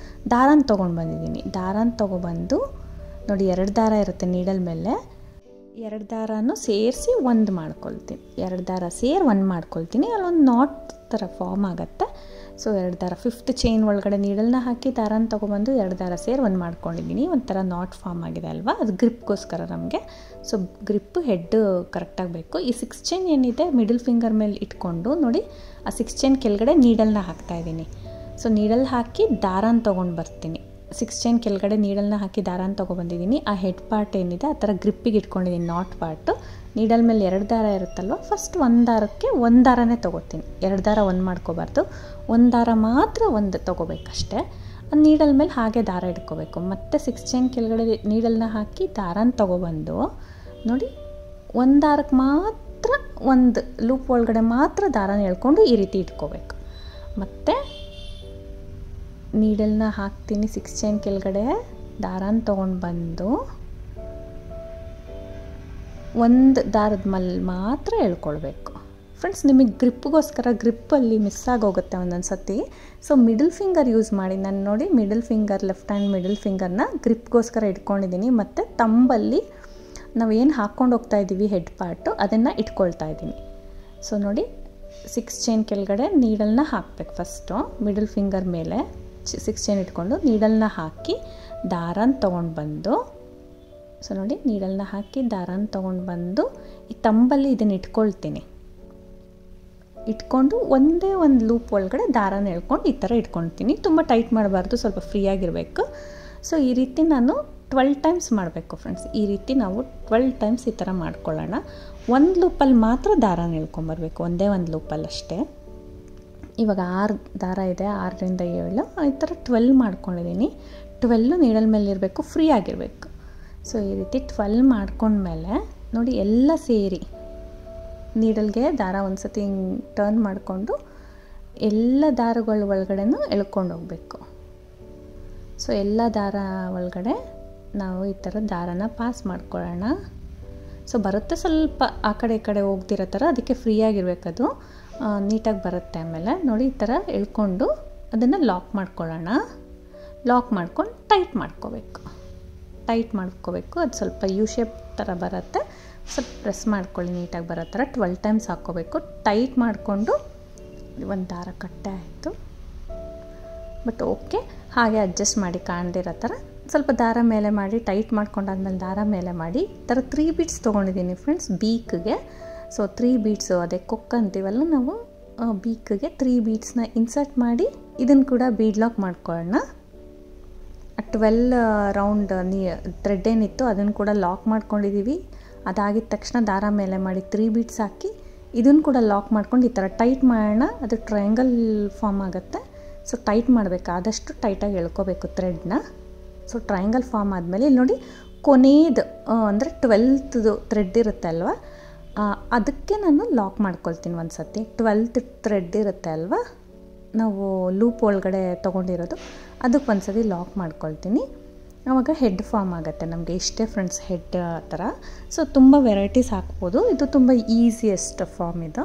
ದಾರನ ತೊಗೊಂಡು ಬಂದಿದ್ದೀನಿ. ದಾರನ ತೊಗೊಬಂದು ನೋಡಿ 2 ದಾರ ಇರುತ್ತೆ ನೀಡಲ್ ಮೇಲೆ, 2 ದಾರನೂ ಸೇರಿಸಿ ಒಂದು ಮಾಡ್ಕೊಳ್ತೀನಿ, 2 ದಾರ ಸೇರಿ ಒಂದು ಮಾಡ್ಕೊಳ್ತೀನಿ. ಅಲ್ಲೊಂದು ನಾಟ್ ಥರ ಫಾರ್ಮ್ ಆಗುತ್ತೆ. ಸೊ 2 ದಾರ 5th ಚೈನ್ ಒಳಗಡೆ ನೀಡಲ್ನ ಹಾಕಿ ದಾರನ ತೊಗೊಬಂದು 2 ದಾರ ಸೇರಿ ಒಂದು ಮಾಡ್ಕೊಂಡಿದ್ದೀನಿ. ಒಂಥರ ನಾಟ್ ಫಾರ್ಮ್ ಆಗಿದೆ ಅಲ್ವಾ, ಅದು ಗ್ರಿಪ್ಗೋಸ್ಕರ ನಮಗೆ. ಸೊ ಗ್ರಿಪ್ಪು ಹೆಡ್ ಕರೆಕ್ಟಾಗಬೇಕು. ಈ 6 ಚೈನ್ ಏನಿದೆ ಮಿಡಲ್ ಫಿಂಗರ್ ಮೇಲೆ ಇಟ್ಕೊಂಡು ನೋಡಿ, ಆ 6 ಚೈನ್ ಕೆಳಗಡೆ ನೀಡಲ್ನ ಹಾಕ್ತಾಯಿದ್ದೀನಿ. ಸೊ ನೀಡಲ್ ಹಾಕಿ ದಾರನ ತೊಗೊಂಡು ಬರ್ತೀನಿ. 6 ಚೈನ್ ಕೆಳಗಡೆ ನೀಡಲ್ನ ಹಾಕಿ ದಾರನ ತೊಗೊಬಂದಿದ್ದೀನಿ. ಆ ಹೆಡ್ ಪಾರ್ಟ್ ಏನಿದೆ ಆ ಥರ ಗ್ರಿಪ್ಪಿಗೆ ಇಟ್ಕೊಂಡಿದ್ದೀನಿ, ನಾಟ್ ಪಾರ್ಟು. ನೀಡಲ್ ಮೇಲೆ 2 ದಾರ ಇರುತ್ತಲ್ವ, ಫಸ್ಟ್ 1 ದಾರಕ್ಕೆ 1 ದಾರನೇ ತೊಗೋತೀನಿ. 2 ದಾರ 1 ಮಾಡ್ಕೋಬಾರ್ದು, 1 ದಾರ ಮಾತ್ರ 1 ತೊಗೋಬೇಕಷ್ಟೇ. ನೀಡಲ್ ಮೇಲೆ ಹಾಗೆ ದಾರ ಇಟ್ಕೋಬೇಕು. ಮತ್ತು 6 ಚೈನ್ ಕೆಳಗಡೆ ನೀಡಲ್ನ ಹಾಕಿ ದಾರನ ತೊಗೊಬಂದು ನೋಡಿ, 1 ದಾರಕ್ಕೆ ಮಾತ್ರ 1 ಲೂಪ್ ಒಳಗಡೆ ಮಾತ್ರ ದಾರನ ಎಳ್ಕೊಂಡು ಈ ರೀತಿ ಇಟ್ಕೋಬೇಕು. ಮತ್ತು ನೀಡಲ್ನ ಹಾಕ್ತೀನಿ 6 ಚೈನ್ ಕೆಳಗಡೆ, ದಾರನ ತೊಗೊಂಡು ಬಂದು 1 ದಾರದ ಮೇಲೆ ಮಾತ್ರ ಎಳ್ಕೊಳ್ಬೇಕು. ಫ್ರೆಂಡ್ಸ್, ನಿಮಗೆ ಗ್ರಿಪ್ಗೋಸ್ಕರ ಗ್ರಿಪ್ಪಲ್ಲಿ ಮಿಸ್ ಆಗೋಗುತ್ತೆ ಒಂದೊಂದು ಸತಿ. ಸೊ ಮಿಡಲ್ ಫಿಂಗರ್ ಯೂಸ್ ಮಾಡಿ. ನಾನು ನೋಡಿ middle finger, left hand middle ಫಿಂಗರ್ನ ಗ್ರಿಪ್ಗೋಸ್ಕರ ಇಟ್ಕೊಂಡಿದ್ದೀನಿ. ಮತ್ತು ತಂಬಲ್ಲಿ ನಾವೇನು ಹಾಕ್ಕೊಂಡು ಹೋಗ್ತಾ ಇದ್ದೀವಿ ಹೆಡ್ ಪಾರ್ಟು, ಅದನ್ನು ಇಟ್ಕೊಳ್ತಾ ಇದ್ದೀನಿ. ಸೊ ನೋಡಿ, 6 ಚೈನ್ ಕೆಳಗಡೆ ನೀಡಲ್ನ ಹಾಕಬೇಕು. ಫಸ್ಟು ಮಿಡಲ್ ಫಿಂಗರ್ ಮೇಲೆ 6 ಚೈನ್ ಇಟ್ಕೊಂಡು ನೀಡಲ್ನ ಹಾಕಿ ದಾರನ ತೊಗೊಂಡು ಬಂದು, ಸೊ ನೋಡಿ ನೀಡಲ್ನ ಹಾಕಿ ದಾರನ ತೊಗೊಂಡು ಬಂದು ಈ ತಂಬಲ್ಲಿ ಇದನ್ನು ಇಟ್ಕೊಳ್ತೀನಿ. ಇಟ್ಕೊಂಡು ಒಂದೇ ಒಂದು ಲೂಪ್ ಒಳಗಡೆ ದಾರನ ಎಳ್ಕೊಂಡು ಈ ಥರ ಇಟ್ಕೊಳ್ತೀನಿ. ತುಂಬ ಟೈಟ್ ಮಾಡಬಾರ್ದು, ಸ್ವಲ್ಪ ಫ್ರೀಯಾಗಿರಬೇಕು. ಸೊ ಈ ರೀತಿ ನಾನು 12 ಟೈಮ್ಸ್ ಮಾಡಬೇಕು ಫ್ರೆಂಡ್ಸ್. ಈ ರೀತಿ ನಾವು 12 ಟೈಮ್ಸ್ ಈ ಥರ ಮಾಡ್ಕೊಳ್ಳೋಣ. 1 ಲೂಪಲ್ಲಿ ಮಾತ್ರ ದಾರನ ಎಳ್ಕೊಂಬರ್ಬೇಕು, ಒಂದೇ ಒಂದು ಲೂಪಲ್ಲಿ ಅಷ್ಟೇ. ಇವಾಗ 6 ದಾರ ಇದೆ, 6ರಿಂದ 7 ಈ ಥರ 12 ಮಾಡ್ಕೊಂಡಿದ್ದೀನಿ. 12 ನೀಡಲ್ ಮೇಲೆ ಇರಬೇಕು, ಫ್ರೀ ಆಗಿರಬೇಕು. ಸೊ ಈ ರೀತಿ 12 ಮಾಡ್ಕೊಂಡ್ಮೇಲೆ ನೋಡಿ, ಎಲ್ಲ ಸೇರಿ ನೀಡಲ್ಗೆ ದಾರ ಒಂದು ಸತಿ ಹಿಂಗೆ ಟರ್ನ್ ಮಾಡಿಕೊಂಡು ಎಲ್ಲ ದಾರಗಳ ಒಳಗಡೆನೂ ಎಳ್ಕೊಂಡು ಹೋಗಬೇಕು. ಸೊ ಎಲ್ಲ ದಾರ ಒಳಗಡೆ ನಾವು ಈ ಥರ ದಾರನ ಪಾಸ್ ಮಾಡ್ಕೊಳ್ಳೋಣ. ಸೊ ಬರುತ್ತೆ, ಸ್ವಲ್ಪ ಆ ಕಡೆ ಈ ಕಡೆ ಹೋಗ್ದಿರೋ ಥರ, ಅದಕ್ಕೆ ಫ್ರೀಯಾಗಿರ್ಬೇಕದು, ನೀಟಾಗಿ ಬರುತ್ತೆ. ಆಮೇಲೆ ನೋಡಿ ಈ ಥರ ಎಳ್ಕೊಂಡು ಅದನ್ನು ಲಾಕ್ ಮಾಡ್ಕೊಳ್ಳೋಣ. ಲಾಕ್ ಮಾಡ್ಕೊಂಡು ಟೈಟ್ ಮಾಡ್ಕೋಬೇಕು. ಅದು ಸ್ವಲ್ಪ ಯು ಶೇಪ್ ಥರ ಬರುತ್ತೆ. ಸ್ವಲ್ಪ ಪ್ರೆಸ್ ಮಾಡ್ಕೊಳ್ಳಿ, ನೀಟಾಗಿ ಬರೋ ಥರ 12 ಟೈಮ್ಸ್ ಹಾಕ್ಕೋಬೇಕು. ಟೈಟ್ ಮಾಡಿಕೊಂಡು ಒಂದು ದಾರ ಕಟ್ಟೆ ಆಯಿತು, ಬಟ್ ಓಕೆ, ಹಾಗೆ ಅಡ್ಜಸ್ಟ್ ಮಾಡಿ ಕಾಣದಿರೋ ಥರ ಸ್ವಲ್ಪ ದಾರ ಮೇಲೆ ಮಾಡಿ, ಟೈಟ್ ಮಾಡ್ಕೊಂಡಾದ್ಮೇಲೆ ದಾರ ಮೇಲೆ ಮಾಡಿ. ಈ ಥರ 3 ಬೀಡ್ಸ್ ತೊಗೊಂಡಿದ್ದೀನಿ ಫ್ರೆಂಡ್ಸ್ ಬೀಕ್ಗೆ. ಸೊ 3 ಬೀಡ್ಸು, ಅದೇ ಕೊಕ್ಕ ಅಂತೀವಲ್ಲ ನಾವು, ಬೀಕ್ಗೆ 3 ಬೀಡ್ಸ್ನ ಇನ್ಸರ್ಟ್ ಮಾಡಿ ಇದನ್ನು ಕೂಡ ಬೀಡ್ ಲಾಕ್ ಮಾಡ್ಕೊಳ್ಳೋಣ. 12 ರೌಂಡ್ ಥ್ರೆಡ್ ಏನಿತ್ತು ಅದನ್ನು ಕೂಡ ಲಾಕ್ ಮಾಡ್ಕೊಂಡಿದ್ದೀವಿ. ಅದಾಗಿದ ತಕ್ಷಣ ದಾರ ಮೇಲೆ ಮಾಡಿ 3 ಬೀಡ್ಸ್ ಹಾಕಿ ಇದನ್ನು ಕೂಡ ಲಾಕ್ ಮಾಡ್ಕೊಂಡು ಈ ಥರ ಟೈಟ್ ಮಾಡೋಣ. ಅದು ಟ್ರಯಾಂಗಲ್ ಫಾರ್ಮ್ ಆಗುತ್ತೆ. ಸೊ ಟೈಟ್ ಮಾಡಬೇಕು, ಆದಷ್ಟು ಟೈಟಾಗಿ ಎಳ್ಕೋಬೇಕು ಥ್ರೆಡ್ನ. ಸೊ ಟ್ರಯಾಂಗಲ್ ಫಾರ್ಮ್ ಆದಮೇಲೆ ಇಲ್ಲಿ ನೋಡಿ, ಕೊನೆಯದು ಅಂದರೆ 12th ಥ್ರೆಡ್ ಇರುತ್ತೆ ಅಲ್ವಾ, ಅದಕ್ಕೆ ನಾನು ಲಾಕ್ ಮಾಡ್ಕೊಳ್ತೀನಿ ಒಂದು ಸತಿ. 12th ಥ್ರೆಡ್ ಇರುತ್ತೆ ಅಲ್ವಾ, ನಾವು ಲೂಪ್ ಒಳಗಡೆ ತೊಗೊಂಡಿರೋದು, ಅದಕ್ಕೆ ಒಂದು ಸತಿ ಲಾಕ್ ಮಾಡ್ಕೊಳ್ತೀನಿ. ಆವಾಗ ಹೆಡ್ ಫಾರ್ಮ್ ಆಗುತ್ತೆ ನಮಗೆ. ಇಷ್ಟೇ ಫ್ರೆಂಡ್ಸ್, ಹೆಡ್ ಆ ಥರ. ಸೊ ತುಂಬ ವೆರೈಟೀಸ್ ಹಾಕ್ಬೋದು, ಇದು ತುಂಬ ಈಸಿಯೆಸ್ಟ್ ಫಾರ್ಮ್ ಇದು.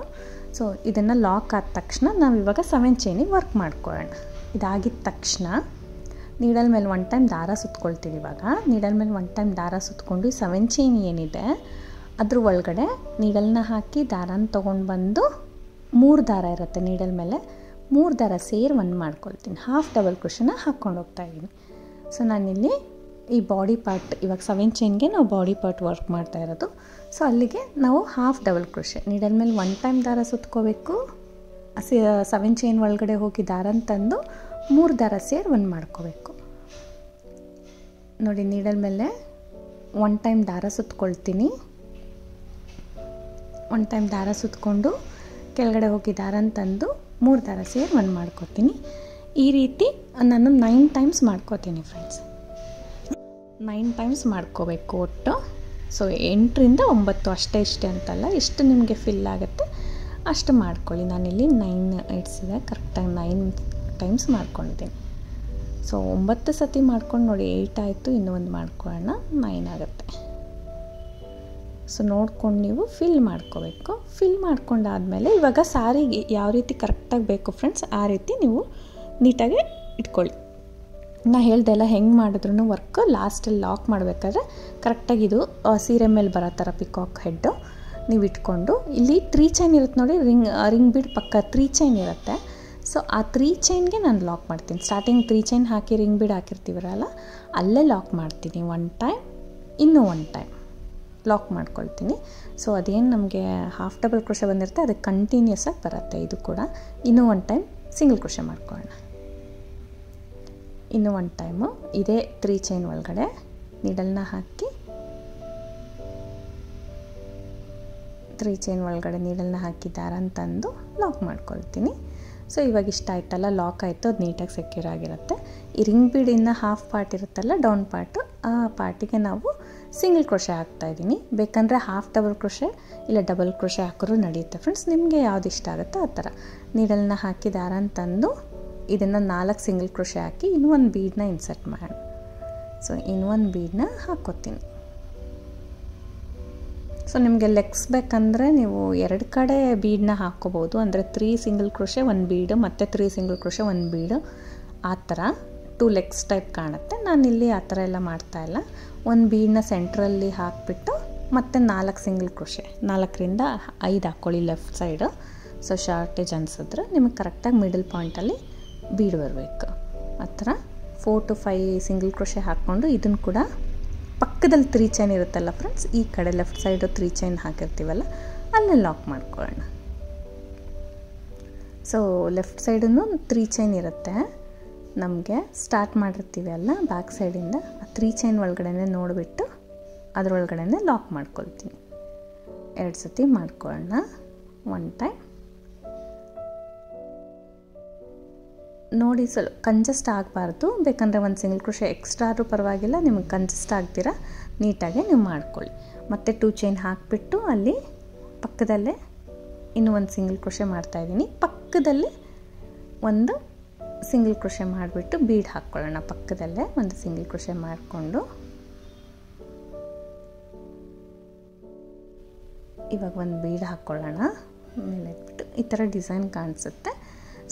ಸೊ ಇದನ್ನು ಲಾಕ್ ಆದ ತಕ್ಷಣ ನಾವು ಇವಾಗ 7 ಚೈನಿಗೆ ವರ್ಕ್ ಮಾಡ್ಕೊಳ್ಳೋಣ. ಇದಾಗಿದ ತಕ್ಷಣ ನೀಡಲ್ ಮೇಲೆ 1 ಟೈಮ್ ದಾರ ಸುತ್ಕೊಳ್ತೀವಿ. ಇವಾಗ ನೀಡಲ್ ಮೇಲೆ 1 ಟೈಮ್ ದಾರ ಸುತ್ಕೊಂಡು 7 ಚೈನ್ ಏನಿದೆ ಅದ್ರ ಒಳಗಡೆ ನೀಡಲ್ನ ಹಾಕಿ ದಾರನ ತೊಗೊಂಡು ಬಂದು 3 ದಾರ ಇರುತ್ತೆ ನೀಡಲ್ ಮೇಲೆ, 3 ದಾರ ಸೇರಿ 1 ಮಾಡ್ಕೊಳ್ತೀನಿ. ಹಾಫ್ ಡಬಲ್ ಕ್ರೋಶೆನ ಹಾಕ್ಕೊಂಡು ಹೋಗ್ತಾಯಿದ್ದೀನಿ. ಸೊ ನಾನಿಲ್ಲಿ ಈ ಬಾಡಿ ಪಾರ್ಟ್, ಇವಾಗ 7 ಚೈನ್ಗೆ ನಾವು ಬಾಡಿ ಪಾರ್ಟ್ ವರ್ಕ್ ಮಾಡ್ತಾ ಇರೋದು. ಸೊ ಅಲ್ಲಿಗೆ ನಾವು ಹಾಫ್ ಡಬಲ್ ಕ್ರೋಶೆ ನೀಡಲ್ ಮೇಲೆ 1 ಟೈಮ್ ದಾರ ಸುತ್ಕೋಬೇಕು. 7 ಚೈನ್ ಒಳಗಡೆ ಹೋಗಿ ದಾರನ ತಂದು 3 ದಾರ ಸೇರಿ 1 ಮಾಡ್ಕೋಬೇಕು. ನೋಡಿ, ನೀಡಲ್ ಮೇಲೆ 1 ಟೈಮ್ ದಾರ ಸುತ್ಕೊಳ್ತೀನಿ. 1 ಟೈಮ್ ದಾರ ಸುತ್ಕೊಂಡು ಕೆಳಗಡೆ ಹೋಗಿ ದಾರನ ತಂದು 3 ದಾರ ಸೇರಿ 1 ಮಾಡ್ಕೋತೀನಿ. ಈ ರೀತಿ ನಾನು 9 ಟೈಮ್ಸ್ ಮಾಡ್ಕೋತೀನಿ ಫ್ರೆಂಡ್ಸ್. 9 ಟೈಮ್ಸ್ ಮಾಡ್ಕೋಬೇಕು ಒಟ್ಟು. ಸೊ 8ರಿಂದ 9 ಅಷ್ಟೇ, ಇಷ್ಟೇ ಅಂತಲ್ಲ, ಎಷ್ಟು ನಿಮಗೆ ಫಿಲ್ ಆಗುತ್ತೆ ಅಷ್ಟು ಮಾಡ್ಕೊಳ್ಳಿ. ನಾನಿಲ್ಲಿ 9 ಇಡ್ಸಿದೆ, ಕರೆಕ್ಟಾಗಿ 9 ಟೈಮ್ಸ್ ಮಾಡ್ಕೊಂಡಿದ್ದೀನಿ. ಸೊ 9 ಸತಿ ಮಾಡ್ಕೊಂಡು ನೋಡಿ, 8 ಆಯಿತು, ಇನ್ನೂ ಒಂದು ಮಾಡ್ಕೊಳ್ಳೋಣ, 9 ಆಗುತ್ತೆ. ಸೊ ನೋಡ್ಕೊಂಡು ನೀವು ಫಿಲ್ ಮಾಡ್ಕೋಬೇಕು. ಫಿಲ್ ಮಾಡ್ಕೊಂಡಾದಮೇಲೆ ಇವಾಗ ಸ್ಯಾರಿಗೆ ಯಾವ ರೀತಿ ಕರೆಕ್ಟಾಗಿ ಬೇಕು ಫ್ರೆಂಡ್ಸ್, ಆ ರೀತಿ ನೀವು ನೀಟಾಗಿ ಇಟ್ಕೊಳ್ಳಿ. ನಾ ಹೇಳ್ದೆಲ್ಲ ಹೆಂಗೆ ಮಾಡಿದ್ರು ವರ್ಕ್ ಲಾಸ್ಟಲ್ಲಿ ಲಾಕ್ ಮಾಡಬೇಕಾದ್ರೆ ಕರೆಕ್ಟಾಗಿ ಇದು ಸೀರೆ ಮೇಲೆ ಬರೋ ಥರ ಪಿಕಾಕ್ ಹೆಡ್ಡು ನೀವು ಇಟ್ಕೊಂಡು ಇಲ್ಲಿ 3 ಚೈನ್ ಇರುತ್ತೆ ನೋಡಿ, ರಿಂಗ್ ಬೀಡ್ ಪಕ್ಕ 3 ಚೈನ್ ಇರುತ್ತೆ. ಸೊ ಆ 3 ಚೈನ್ಗೆ ನಾನು ಲಾಕ್ ಮಾಡ್ತೀನಿ. ಸ್ಟಾರ್ಟಿಂಗ್ 3 ಚೈನ್ ಹಾಕಿ ರಿಂಗ್ ಬೀಡ್ ಹಾಕಿರ್ತೀವಲ್ಲ ಅಲ್ಲೇ ಲಾಕ್ ಮಾಡ್ತೀನಿ. 1 ಟೈಮ್, ಇನ್ನೂ 1 ಟೈಮ್ ಲಾಕ್ ಮಾಡ್ಕೊಳ್ತೀನಿ. ಸೊ ಅದೇನು ನಮಗೆ ಹಾಫ್ ಡಬಲ್ ಕ್ರೋಶೆ ಬಂದಿರುತ್ತೆ ಅದಕ್ಕೆ ಕಂಟಿನ್ಯೂಸ್ ಆಗಿ ಬರುತ್ತೆ. ಇದು ಕೂಡ ಇನ್ನೂ 1 ಟೈಮ್ ಸಿಂಗಲ್ ಕ್ರೋಶೆ ಮಾಡ್ಕೊಳ್ಳೋಣ. ಇನ್ನೂ 1 ಟೈಮು ಇದೇ 3 ಚೈನ್ ಒಳಗಡೆ ನೀಡಲ್ನ ಹಾಕಿ 3 ಚೈನ್ ಒಳಗಡೆ ನೀಡಲ್ನ ಹಾಕಿ ದಾರನ ತಂದು ಲಾಕ್ ಮಾಡ್ಕೊಳ್ತೀನಿ. ಸೊ ಇವಾಗ ಇಷ್ಟ ಆಯ್ತಲ್ಲ, ಲಾಕ್ ಆಯಿತು, ಅದು ನೀಟಾಗಿ ಸೆಕ್ಯೂರ್ ಆಗಿರುತ್ತೆ. ಈ ರಿಂಗ್ ಬೀಡಿನ ಹಾಫ್ ಪಾರ್ಟ್ ಇರುತ್ತಲ್ಲ, ಡೌನ್ ಪಾರ್ಟು, ಆ ಪಾರ್ಟಿಗೆ ನಾವು ಸಿಂಗಲ್ ಕ್ರೋಶೆ ಹಾಕ್ತಾಯಿದ್ದೀನಿ. ಬೇಕಂದರೆ ಹಾಫ್ ಡಬಲ್ ಕ್ರೋಶೆ ಇಲ್ಲ ಡಬಲ್ ಕ್ರೋಶೆ ಹಾಕಿದ್ರು ನಡೆಯುತ್ತೆ ಫ್ರೆಂಡ್ಸ್, ನಿಮಗೆ ಯಾವ್ದು ಇಷ್ಟ ಆಗುತ್ತೋ ಆ ಥರ. ನೀಡಲ್ನ ಹಾಕಿ ದಾರನ ತಂದು ಇದನ್ನು 4 ಸಿಂಗಲ್ ಕ್ರೋಶೆ ಹಾಕಿ ಇನ್ನೂ 1 ಬೀಡನ್ನ ಇನ್ಸರ್ಟ್ ಮಾಡೋಣ. ಸೊ ಇನ್ನೂ 1 ಬೀಡನ್ನ ಹಾಕ್ಕೋತೀನಿ. ಸೊ ನಿಮಗೆ ಲೆಗ್ಸ್ ಬೇಕಂದರೆ ನೀವು 2 ಕಡೆ ಬೀಡನ್ನ ಹಾಕ್ಕೋಬೋದು. ಅಂದರೆ 3 ಸಿಂಗಲ್ ಕ್ರೋಶೆ 1 ಬೀಡು ಮತ್ತು 3 ಸಿಂಗಲ್ ಕ್ರೋಶೆ 1 ಬೀಡು, ಆ ಥರ 2 ಲೆಗ್ಸ್ ಟೈಪ್ ಕಾಣುತ್ತೆ. ನಾನಿಲ್ಲಿ ಆ ಥರ ಎಲ್ಲ ಮಾಡ್ತಾಯಿಲ್ಲ. 1 ಬೀಡನ್ನ ಸೆಂಟ್ರಲ್ಲಿ ಹಾಕಿಬಿಟ್ಟು ಮತ್ತು 4 ಸಿಂಗಲ್ ಕ್ರೋಶೆ, 4ರಿಂದ 5 ಹಾಕ್ಕೊಳ್ಳಿ ಲೆಫ್ಟ್ ಸೈಡು. ಸೊ ಶಾರ್ಟೇಜ್ ಅನಿಸಿದ್ರೆ ನಿಮಗೆ ಕರೆಕ್ಟಾಗಿ ಮಿಡಲ್ ಪಾಯಿಂಟಲ್ಲಿ ಬೀಡ್ ಬರಬೇಕು. ಆ ಥರ 4 to 5 ಸಿಂಗಲ್ ಕ್ರೋಶೆ ಹಾಕ್ಕೊಂಡು ಇದನ್ನು ಕೂಡ ಪಕ್ಕದಲ್ಲಿ 3 ಚೈನ್ ಇರುತ್ತಲ್ಲ ಫ್ರೆಂಡ್ಸ್, ಈ ಕಡೆ ಲೆಫ್ಟ್ ಸೈಡು 3 ಚೈನ್ ಹಾಕಿರ್ತೀವಲ್ಲ ಅಲ್ಲೇ ಲಾಕ್ ಮಾಡ್ಕೊಳ್ಳೋಣ. ಸೊ ಲೆಫ್ಟ್ ಸೈಡೂ 3 ಚೈನ್ ಇರುತ್ತೆ. ನಮಗೆ ಸ್ಟಾರ್ಟ್ ಮಾಡಿರ್ತೀವಿ ಅಲ್ಲ ಬ್ಯಾಕ್ ಸೈಡಿಂದ, ಆ 3 ಚೈನ್ ಒಳಗಡೆ ನೋಡಿಬಿಟ್ಟು ಅದರೊಳಗಡೆ ಲಾಕ್ ಮಾಡ್ಕೊಳ್ತೀನಿ. 2 ಸತಿ ಮಾಡ್ಕೊಳ್ಳೋಣ. 1 ಟೈಮ್ ನೋಡಿ, ಸ್ವಲ್ಪ ಕಂಜೆಸ್ಟ್ ಆಗಬಾರ್ದು. ಬೇಕಂದರೆ 1 ಸಿಂಗಲ್ ಕ್ರೋಶೆ ಎಕ್ಸ್ಟ್ರಾ ಆದರೂ ಪರವಾಗಿಲ್ಲ, ನಿಮಗೆ ಕಂಜೆಸ್ಟ್ ಆಗ್ತೀರ ನೀಟಾಗಿ ನೀವು ಮಾಡ್ಕೊಳ್ಳಿ. ಮತ್ತು 2 ಚೈನ್ ಹಾಕಿಬಿಟ್ಟು ಅಲ್ಲಿ ಪಕ್ಕದಲ್ಲೇ ಇನ್ನೂ 1 ಸಿಂಗಲ್ ಕ್ರೋಶೆ ಮಾಡ್ತಾಯಿದ್ದೀನಿ. ಪಕ್ಕದಲ್ಲೇ 1 ಸಿಂಗಲ್ ಕ್ರೋಶೆ ಮಾಡಿಬಿಟ್ಟು ಬೀಡ್ ಹಾಕ್ಕೊಳ್ಳೋಣ. ಪಕ್ಕದಲ್ಲೇ 1 ಸಿಂಗಲ್ ಕ್ರೋಶೆ ಮಾಡಿಕೊಂಡು ಇವಾಗ 1 ಬೀಡ್ ಹಾಕ್ಕೊಳ್ಳೋಣ. ಮೇಲೆ ಇಟ್ಬಿಟ್ಟು ಈ ಥರ ಡಿಸೈನ್ ಕಾಣಿಸುತ್ತೆ.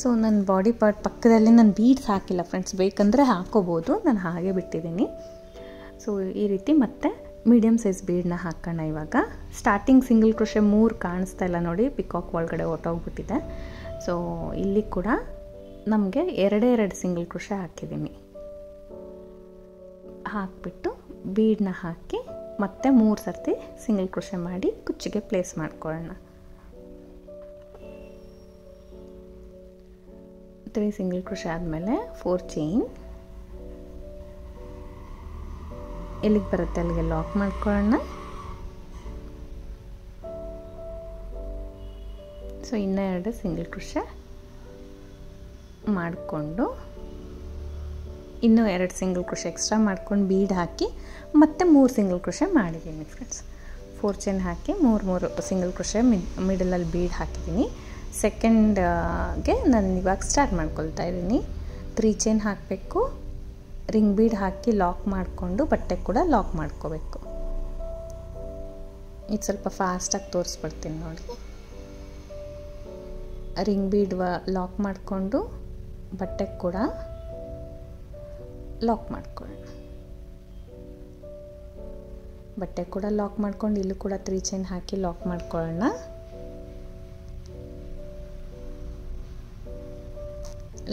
ಸೊ ನನ್ನ ಬಾಡಿ ಪಾರ್ಟ್ ಪಕ್ಕದಲ್ಲಿ ನಾನು ಬೀಡ್ಸ್ ಹಾಕಿಲ್ಲ ಫ್ರೆಂಡ್ಸ್, ಬೇಕಂದರೆ ಹಾಕೋಬೋದು, ನಾನು ಹಾಗೆ ಬಿಟ್ಟಿದ್ದೀನಿ. ಸೊ ಈ ರೀತಿ ಮತ್ತೆ ಮೀಡಿಯಮ್ ಸೈಜ್ ಬೀಡನ್ನ ಹಾಕೋಣ. ಇವಾಗ ಸ್ಟಾರ್ಟಿಂಗ್ ಸಿಂಗಲ್ ಕ್ರೋಶೆ 3 ಕಾಣಿಸ್ತಾ ಇಲ್ಲ ನೋಡಿ, ಪಿಕಾಕ್ ಒಳಗಡೆ ಹೊಟ್ಟೋಗ್ಬಿಟ್ಟಿದೆ. ಸೊ ಇಲ್ಲಿ ಕೂಡ ನಮಗೆ 2 ಸಿಂಗಲ್ ಕ್ರೋಶೆ ಹಾಕಿದ್ದೀನಿ. ಹಾಕಿಬಿಟ್ಟು ಬೀಡನ್ನ ಹಾಕಿ ಮತ್ತೆ 3 ಸರ್ತಿ ಸಿಂಗಲ್ ಕ್ರೋಶೆ ಮಾಡಿ ಕುಚ್ಚಿಗೆ ಪ್ಲೇಸ್ ಮಾಡ್ಕೊಳ್ಳೋಣ. 3 ಸಿಂಗಲ್ ಕ್ರೋಶೆ ಆದಮೇಲೆ 4 ಚೈನ್ ಎಲ್ಲಿಗೆ ಬರುತ್ತೆ ಅಲ್ಲಿಗೆ ಲಾಕ್ ಮಾಡ್ಕೊಳ್ಳೋಣ. ಸೊ ಇನ್ನೂ 2 ಸಿಂಗಲ್ ಕ್ರೋಶೆ ಮಾಡಿಕೊಂಡು ಇನ್ನೂ 2 ಸಿಂಗಲ್ ಕ್ರೋಶೆ ಎಕ್ಸ್ಟ್ರಾ ಮಾಡ್ಕೊಂಡು ಬೀಡ್ ಹಾಕಿ ಮತ್ತೆ 3 ಸಿಂಗಲ್ ಕ್ರೋಶೆ ಮಾಡಿದ್ದೀನಿ ಫ್ರೆಂಡ್ಸ್. 4 ಚೈನ್ ಹಾಕಿ 3 ಸಿಂಗಲ್ ಕ್ರೋಶೆ ಮಿಡಲಲ್ಲಿ ಬೀಡ್ ಹಾಕಿದ್ದೀನಿ. ಸೆಕೆಂಡ್ಗೆ ನಾನು ಇವಾಗ ಸ್ಟಾರ್ಟ್ ಮಾಡ್ಕೊಳ್ತಾ ಇದ್ದೀನಿ. 3 ಚೈನ್ ಹಾಕಬೇಕು, ರಿಂಗ್ ಬೀಡ್ ಹಾಕಿ ಲಾಕ್ ಮಾಡಿಕೊಂಡು ಬಟ್ಟೆ ಕೂಡ ಲಾಕ್ ಮಾಡ್ಕೋಬೇಕು. ಇದು ಸ್ವಲ್ಪ ಫಾಸ್ಟಾಗಿ ತೋರಿಸ್ಬಿಡ್ತೀನಿ ನೋಡಿ. ರಿಂಗ್ ಬೀಡ್ ಲಾಕ್ ಮಾಡಿಕೊಂಡು ಬಟ್ಟೆ ಕೂಡ ಲಾಕ್ ಮಾಡ್ಕೊಳ್ಳೋಣ. ಬಟ್ಟೆ ಕೂಡ ಲಾಕ್ ಮಾಡ್ಕೊಂಡು ಇಲ್ಲೂ ಕೂಡ 3 ಚೈನ್ ಹಾಕಿ ಲಾಕ್ ಮಾಡ್ಕೊಳ್ಳೋಣ.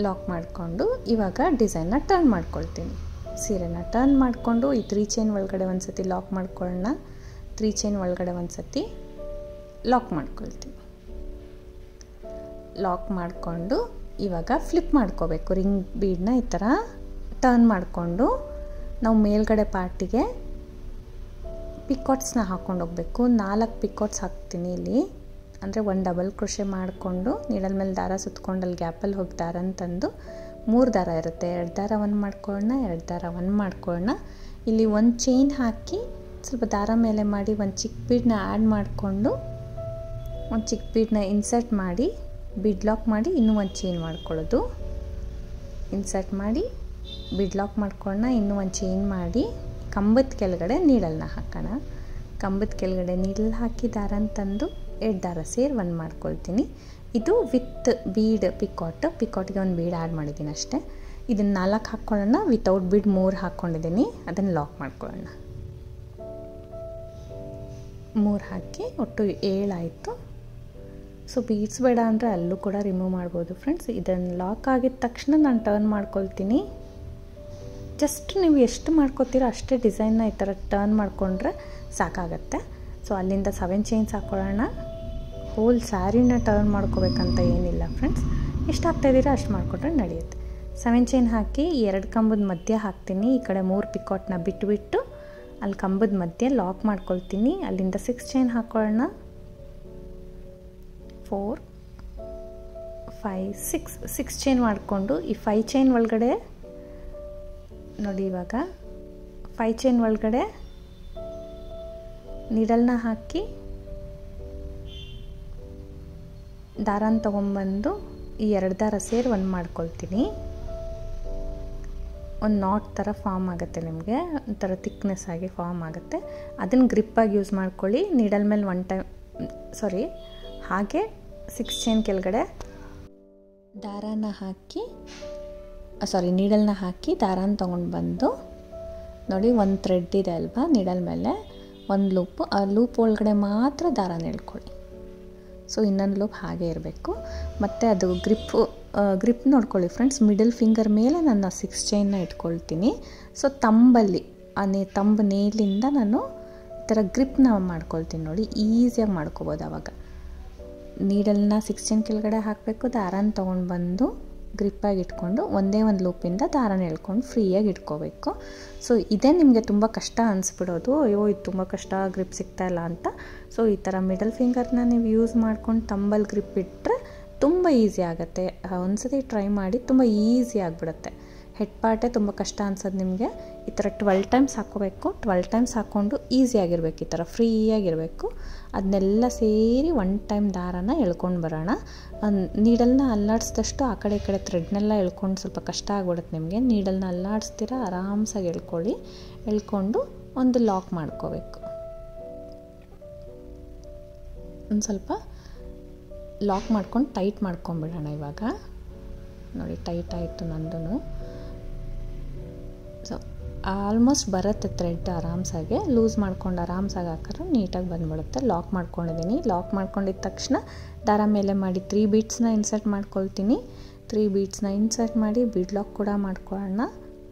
ಲಾಕ್ ಮಾಡಿಕೊಂಡು ಇವಾಗ ಡಿಸೈನ್ನ ಟರ್ನ್ ಮಾಡ್ಕೊಳ್ತೀನಿ. ಸೀರೆನ ಟರ್ನ್ ಮಾಡಿಕೊಂಡು ಈ 3 ಚೈನ್ ಒಳಗಡೆ ಒಂದು ಸತಿ ಲಾಕ್ ಮಾಡ್ಕೊಳ್ಳೋಣ. 3 ಚೈನ್ ಒಳಗಡೆ ಒಂದು ಸತಿ ಲಾಕ್ ಮಾಡ್ಕೊಳ್ತೀನಿ. ಲಾಕ್ ಮಾಡಿಕೊಂಡು ಇವಾಗ ಫ್ಲಿಪ್ ಮಾಡ್ಕೋಬೇಕು. ರಿಂಗ್ ಬೀಡನ್ನ ಈ ಥರ ಟರ್ನ್ ಮಾಡಿಕೊಂಡು ನಾವು ಮೇಲ್ಗಡೆ ಪಾರ್ಟಿಗೆ ಪಿಕಾಟ್ಸ್ನ ಹಾಕ್ಕೊಂಡು ಹೋಗಬೇಕು. 4 ಪಿಕಾಟ್ಸ್ ಹಾಕ್ತೀನಿ ಇಲ್ಲಿ. ಅಂದರೆ 1 ಡಬಲ್ ಕ್ರೋಶೆ ಮಾಡಿಕೊಂಡು ನೀಡಲ್ ಮೇಲೆ ದಾರ ಸುತ್ಕೊಂಡು ಅಲ್ಲಿ ಗ್ಯಾಪಲ್ಲಿ ಹೋಗಿ ದಾರನ ತಂದು 3 ದಾರ ಇರುತ್ತೆ, 2 ದಾರ 1 ಮಾಡ್ಕೊಳ್ಳೋಣ, 2 ದಾರ 1 ಮಾಡ್ಕೊಳ್ಳೋಣ. ಇಲ್ಲಿ 1 ಚೈನ್ ಹಾಕಿ ಸ್ವಲ್ಪ ದಾರ ಮೇಲೆ ಮಾಡಿ 1 ಚಿಕ್ಕ ಬೀಡನ್ನ ಆ್ಯಡ್ ಮಾಡಿಕೊಂಡು 1 ಚಿಕ್ಕ ಬೀಡನ್ನ ಇನ್ಸರ್ಟ್ ಮಾಡಿ ಬೀಡ್ ಲಾಕ್ ಮಾಡಿ ಇನ್ನೂ 1 ಚೈನ್ ಮಾಡ್ಕೊಳ್ಳೋದು. ಇನ್ಸರ್ಟ್ ಮಾಡಿ ಬೀಡ್ ಲಾಕ್ ಮಾಡ್ಕೊಳ್ಳೋಣ, ಇನ್ನೂ 1 ಚೈನ್ ಮಾಡಿ ಕಂಬದ ಕೆಳಗಡೆ ನೀಡಲ್ನ ಹಾಕೋಣ. ಕಂಬದ ಕೆಳಗಡೆ ನೀಡಲ್ ಹಾಕಿ ದಾರನ ತಂದು 2 ದಾರ ಸೇರಿ 1 ಮಾಡ್ಕೊಳ್ತೀನಿ. ಇದು ವಿತ್ ಬೀಡ್ ಪಿಕಾಟಿಗೆ 1 ಬೀಡ್ ಆ್ಯಡ್ ಮಾಡಿದ್ದೀನಿ ಅಷ್ಟೇ. ಇದನ್ನು 4 ಹಾಕ್ಕೊಳ್ಳೋಣ. ವಿತೌಟ್ ಬೀಡ್ 3 ಹಾಕ್ಕೊಂಡಿದ್ದೀನಿ, ಅದನ್ನು ಲಾಕ್ ಮಾಡ್ಕೊಳ್ಳೋಣ. 3 ಹಾಕಿ ಒಟ್ಟು 7 ಆಯಿತು. ಸೊ ಬೀಡ್ಸ್ ಬೇಡ ಅಂದರೆ ಅಲ್ಲೂ ಕೂಡ ರಿಮೂವ್ ಮಾಡ್ಬೋದು ಫ್ರೆಂಡ್ಸ್. ಇದನ್ನು ಲಾಕ್ ಆಗಿದ ತಕ್ಷಣ ನಾನು ಟರ್ನ್ ಮಾಡ್ಕೊಳ್ತೀನಿ. ಜಸ್ಟ್ ನೀವು ಎಷ್ಟು ಮಾಡ್ಕೊತೀರೋ ಅಷ್ಟೇ ಡಿಸೈನ್ನ ಈ ಥರ ಟರ್ನ್ ಮಾಡಿಕೊಂಡ್ರೆ ಸಾಕಾಗತ್ತೆ. ಸೊ ಅಲ್ಲಿಂದ 7 ಚೈನ್ಸ್ ಹಾಕ್ಕೊಳ್ಳೋಣ. ಹೋಲ್ ಸ್ಯಾರಿನ ಟರ್ನ್ ಮಾಡ್ಕೋಬೇಕಂತ ಏನಿಲ್ಲ ಫ್ರೆಂಡ್ಸ್, ಎಷ್ಟು ಹಾಕ್ತಾಯಿದ್ದೀರಾ ಅಷ್ಟು ಮಾಡಿಕೊಟ್ರೆ ನಡೆಯುತ್ತೆ. 7 ಚೈನ್ ಹಾಕಿ 2 ಕಂಬದ ಮಧ್ಯೆ ಹಾಕ್ತೀನಿ. ಈ ಕಡೆ 3 ಪಿಕಾಟ್ನ ಬಿಟ್ಟು ಅಲ್ಲಿ ಕಂಬದ ಮಧ್ಯೆ ಲಾಕ್ ಮಾಡ್ಕೊಳ್ತೀನಿ. ಅಲ್ಲಿಂದ 6 ಚೈನ್ ಹಾಕ್ಕೊಳ್ಳೋಣ. 4 5 6 ಚೈನ್ ಮಾಡಿಕೊಂಡು ಈ 5 ಚೈನ್ ಒಳಗಡೆ ನೋಡಿ, ಇವಾಗ 5 ಚೈನ್ ಒಳಗಡೆ ನೀಡಲ್ನ ಹಾಕಿ ದಾರನ ತೊಗೊಂಬಂದು ಈ 2 ದಾರ ಸೇರಿ ಒಂದು ಮಾಡ್ಕೊಳ್ತೀನಿ. ಒಂದು ನಾಟ್ ಥರ ಫಾರ್ಮ್ ಆಗುತ್ತೆ, ನಿಮಗೆ ಒಂಥರ ಥಿಕ್ನೆಸ್ ಆಗಿ ಫಾರ್ಮ್ ಆಗುತ್ತೆ. ಅದನ್ನು ಗ್ರಿಪ್ಪಾಗಿ ಯೂಸ್ ಮಾಡ್ಕೊಳ್ಳಿ. ನೀಡಲ್ ಮೇಲೆ ಹಾಗೆ 6 ಚೈನ್ ಕೆಳಗಡೆ ದಾರಾನ ಹಾಕಿ ನೀಡಲ್ನ ಹಾಕಿ ದಾರಾನ ತೊಗೊಂಡು ಬಂದು ನೋಡಿ, ಒಂದು ಥ್ರೆಡ್ ಇದೆ ಅಲ್ವಾ ನೀಡಲ್ ಮೇಲೆ, ಒಂದು ಲೂಪು, ಆ ಲೂಪ್ ಒಳಗಡೆ ಮಾತ್ರ ದಾರಾನ ಎಳ್ಕೊಳ್ಳಿ. ಸೊ ಇನ್ನೊಂದು ಲೂಪ್ ಹಾಗೆ ಇರಬೇಕು. ಮತ್ತು ಅದು ಗ್ರಿಪ್ ನೋಡ್ಕೊಳ್ಳಿ ಫ್ರೆಂಡ್ಸ್. ಮಿಡಲ್ ಫಿಂಗರ್ ಮೇಲೆ ನಾನು 6 ಚೈನ್ನ ಇಟ್ಕೊಳ್ತೀನಿ. ಸೊ ತಂಬಲ್ಲಿ ತಂಬು ನೇಲಿಂದ ನಾನು ಈ ಥರ ಗ್ರಿಪ್ನ ಮಾಡ್ಕೊಳ್ತೀನಿ. ನೋಡಿ, ಈಸಿಯಾಗಿ ಮಾಡ್ಕೋಬೋದು. ಆವಾಗ ನೀಡಲ್ನ 6 ಚೈನ್ ಕೆಳಗಡೆ ಹಾಕಬೇಕು, ದಾರಾನ ತೊಗೊಂಡು ಬಂದು ಗ್ರಿಪ್ಪಾಗಿ ಇಟ್ಕೊಂಡು ಒಂದೇ ಒಂದು ಲೂಪಿಂದ ದಾರಾನ ಎಳ್ಕೊಂಡು ಫ್ರೀಯಾಗಿ ಇಟ್ಕೋಬೇಕು. ಸೊ ಇದೇ ನಿಮಗೆ ತುಂಬ ಕಷ್ಟ ಅನಿಸ್ಬಿಡೋದು, ಅಯ್ಯೋ ಇದು ತುಂಬ ಕಷ್ಟ, ಗ್ರಿಪ್ ಸಿಗ್ತಾಯಿಲ್ಲ ಅಂತ. ಸೊ ಈ ಥರ ಮಿಡಲ್ ಫಿಂಗರ್ನ ನೀವು ಯೂಸ್ ಮಾಡ್ಕೊಂಡು ತಂಬಲ್ಲಿ ಗ್ರಿಪ್ ಇಟ್ಟರೆ ತುಂಬ ಈಸಿ ಆಗುತ್ತೆ. ಒಂದ್ಸತಿ ಟ್ರೈ ಮಾಡಿ, ತುಂಬ ಈಸಿ ಆಗಿಬಿಡುತ್ತೆ. ಹೆಡ್ ಪಾರ್ಟೇ ತುಂಬ ಕಷ್ಟ ಅನ್ಸೋದು ನಿಮಗೆ. ಈ ಥರ 12 ಟೈಮ್ಸ್ ಹಾಕ್ಕೋಬೇಕು. 12 ಟೈಮ್ಸ್ ಹಾಕ್ಕೊಂಡು ಈಸಿಯಾಗಿರಬೇಕು, ಈ ಥರ ಫ್ರೀಯಾಗಿರಬೇಕು. ಅದನ್ನೆಲ್ಲ ಸೇರಿ 1 ಟೈಮ್ ದಾರಾನ ಎಳ್ಕೊಂಡು ಬರೋಣ. ನೀಡಲ್ನ ಅಲ್ಲಾಡಿಸಿದಷ್ಟು ಆ ಕಡೆ ಈ ಕಡೆ ಥ್ರೆಡ್ನೆಲ್ಲ ಎಳ್ಕೊಂಡು ಸ್ವಲ್ಪ ಕಷ್ಟ ಆಗ್ಬಿಡುತ್ತೆ ನಿಮಗೆ. ನೀಡಲ್ನ ಅಲ್ಲಾಡಿಸ್ತೀರ ಆರಾಮ್ಸಾಗಿ ಎಳ್ಕೊಂಡು ಒಂದು ಲಾಕ್ ಮಾಡ್ಕೋಬೇಕು. ಒಂದು ಸ್ವಲ್ಪ ಲಾಕ್ ಮಾಡ್ಕೊಂಡು ಟೈಟ್ ಮಾಡ್ಕೊಂಬಿಡೋಣ. ಇವಾಗ ನೋಡಿ, ಟೈಟ್ ಆಯಿತು ನಂದು. ಸೊ ಆಲ್ಮೋಸ್ಟ್ ಬರುತ್ತೆ ಥ್ರೆಡ್ ಆರಾಮ್ಸಾಗೆ. ಲೂಸ್ ಮಾಡ್ಕೊಂಡು ಆರಾಮ್ಸಾಗಿ ಹಾಕಿದ್ರೆ ನೀಟಾಗಿ ಬಂದುಬಿಡುತ್ತೆ. ಲಾಕ್ ಮಾಡ್ಕೊಂಡಿದ್ದೀನಿ. ಲಾಕ್ ಮಾಡ್ಕೊಂಡಿದ್ದ ತಕ್ಷಣ ದಾರ ಮೇಲೆ ಮಾಡಿ 3 ಬೀಡ್ಸ್ನ ಇನ್ಸರ್ಟ್ ಮಾಡ್ಕೊಳ್ತೀನಿ. 3 ಬೀಡ್ಸ್ನ ಇನ್ಸರ್ಟ್ ಮಾಡಿ ಬಿಡ್ ಲಾಕ್ ಕೂಡ ಮಾಡ್ಕೊಳ್ಳೋಣ.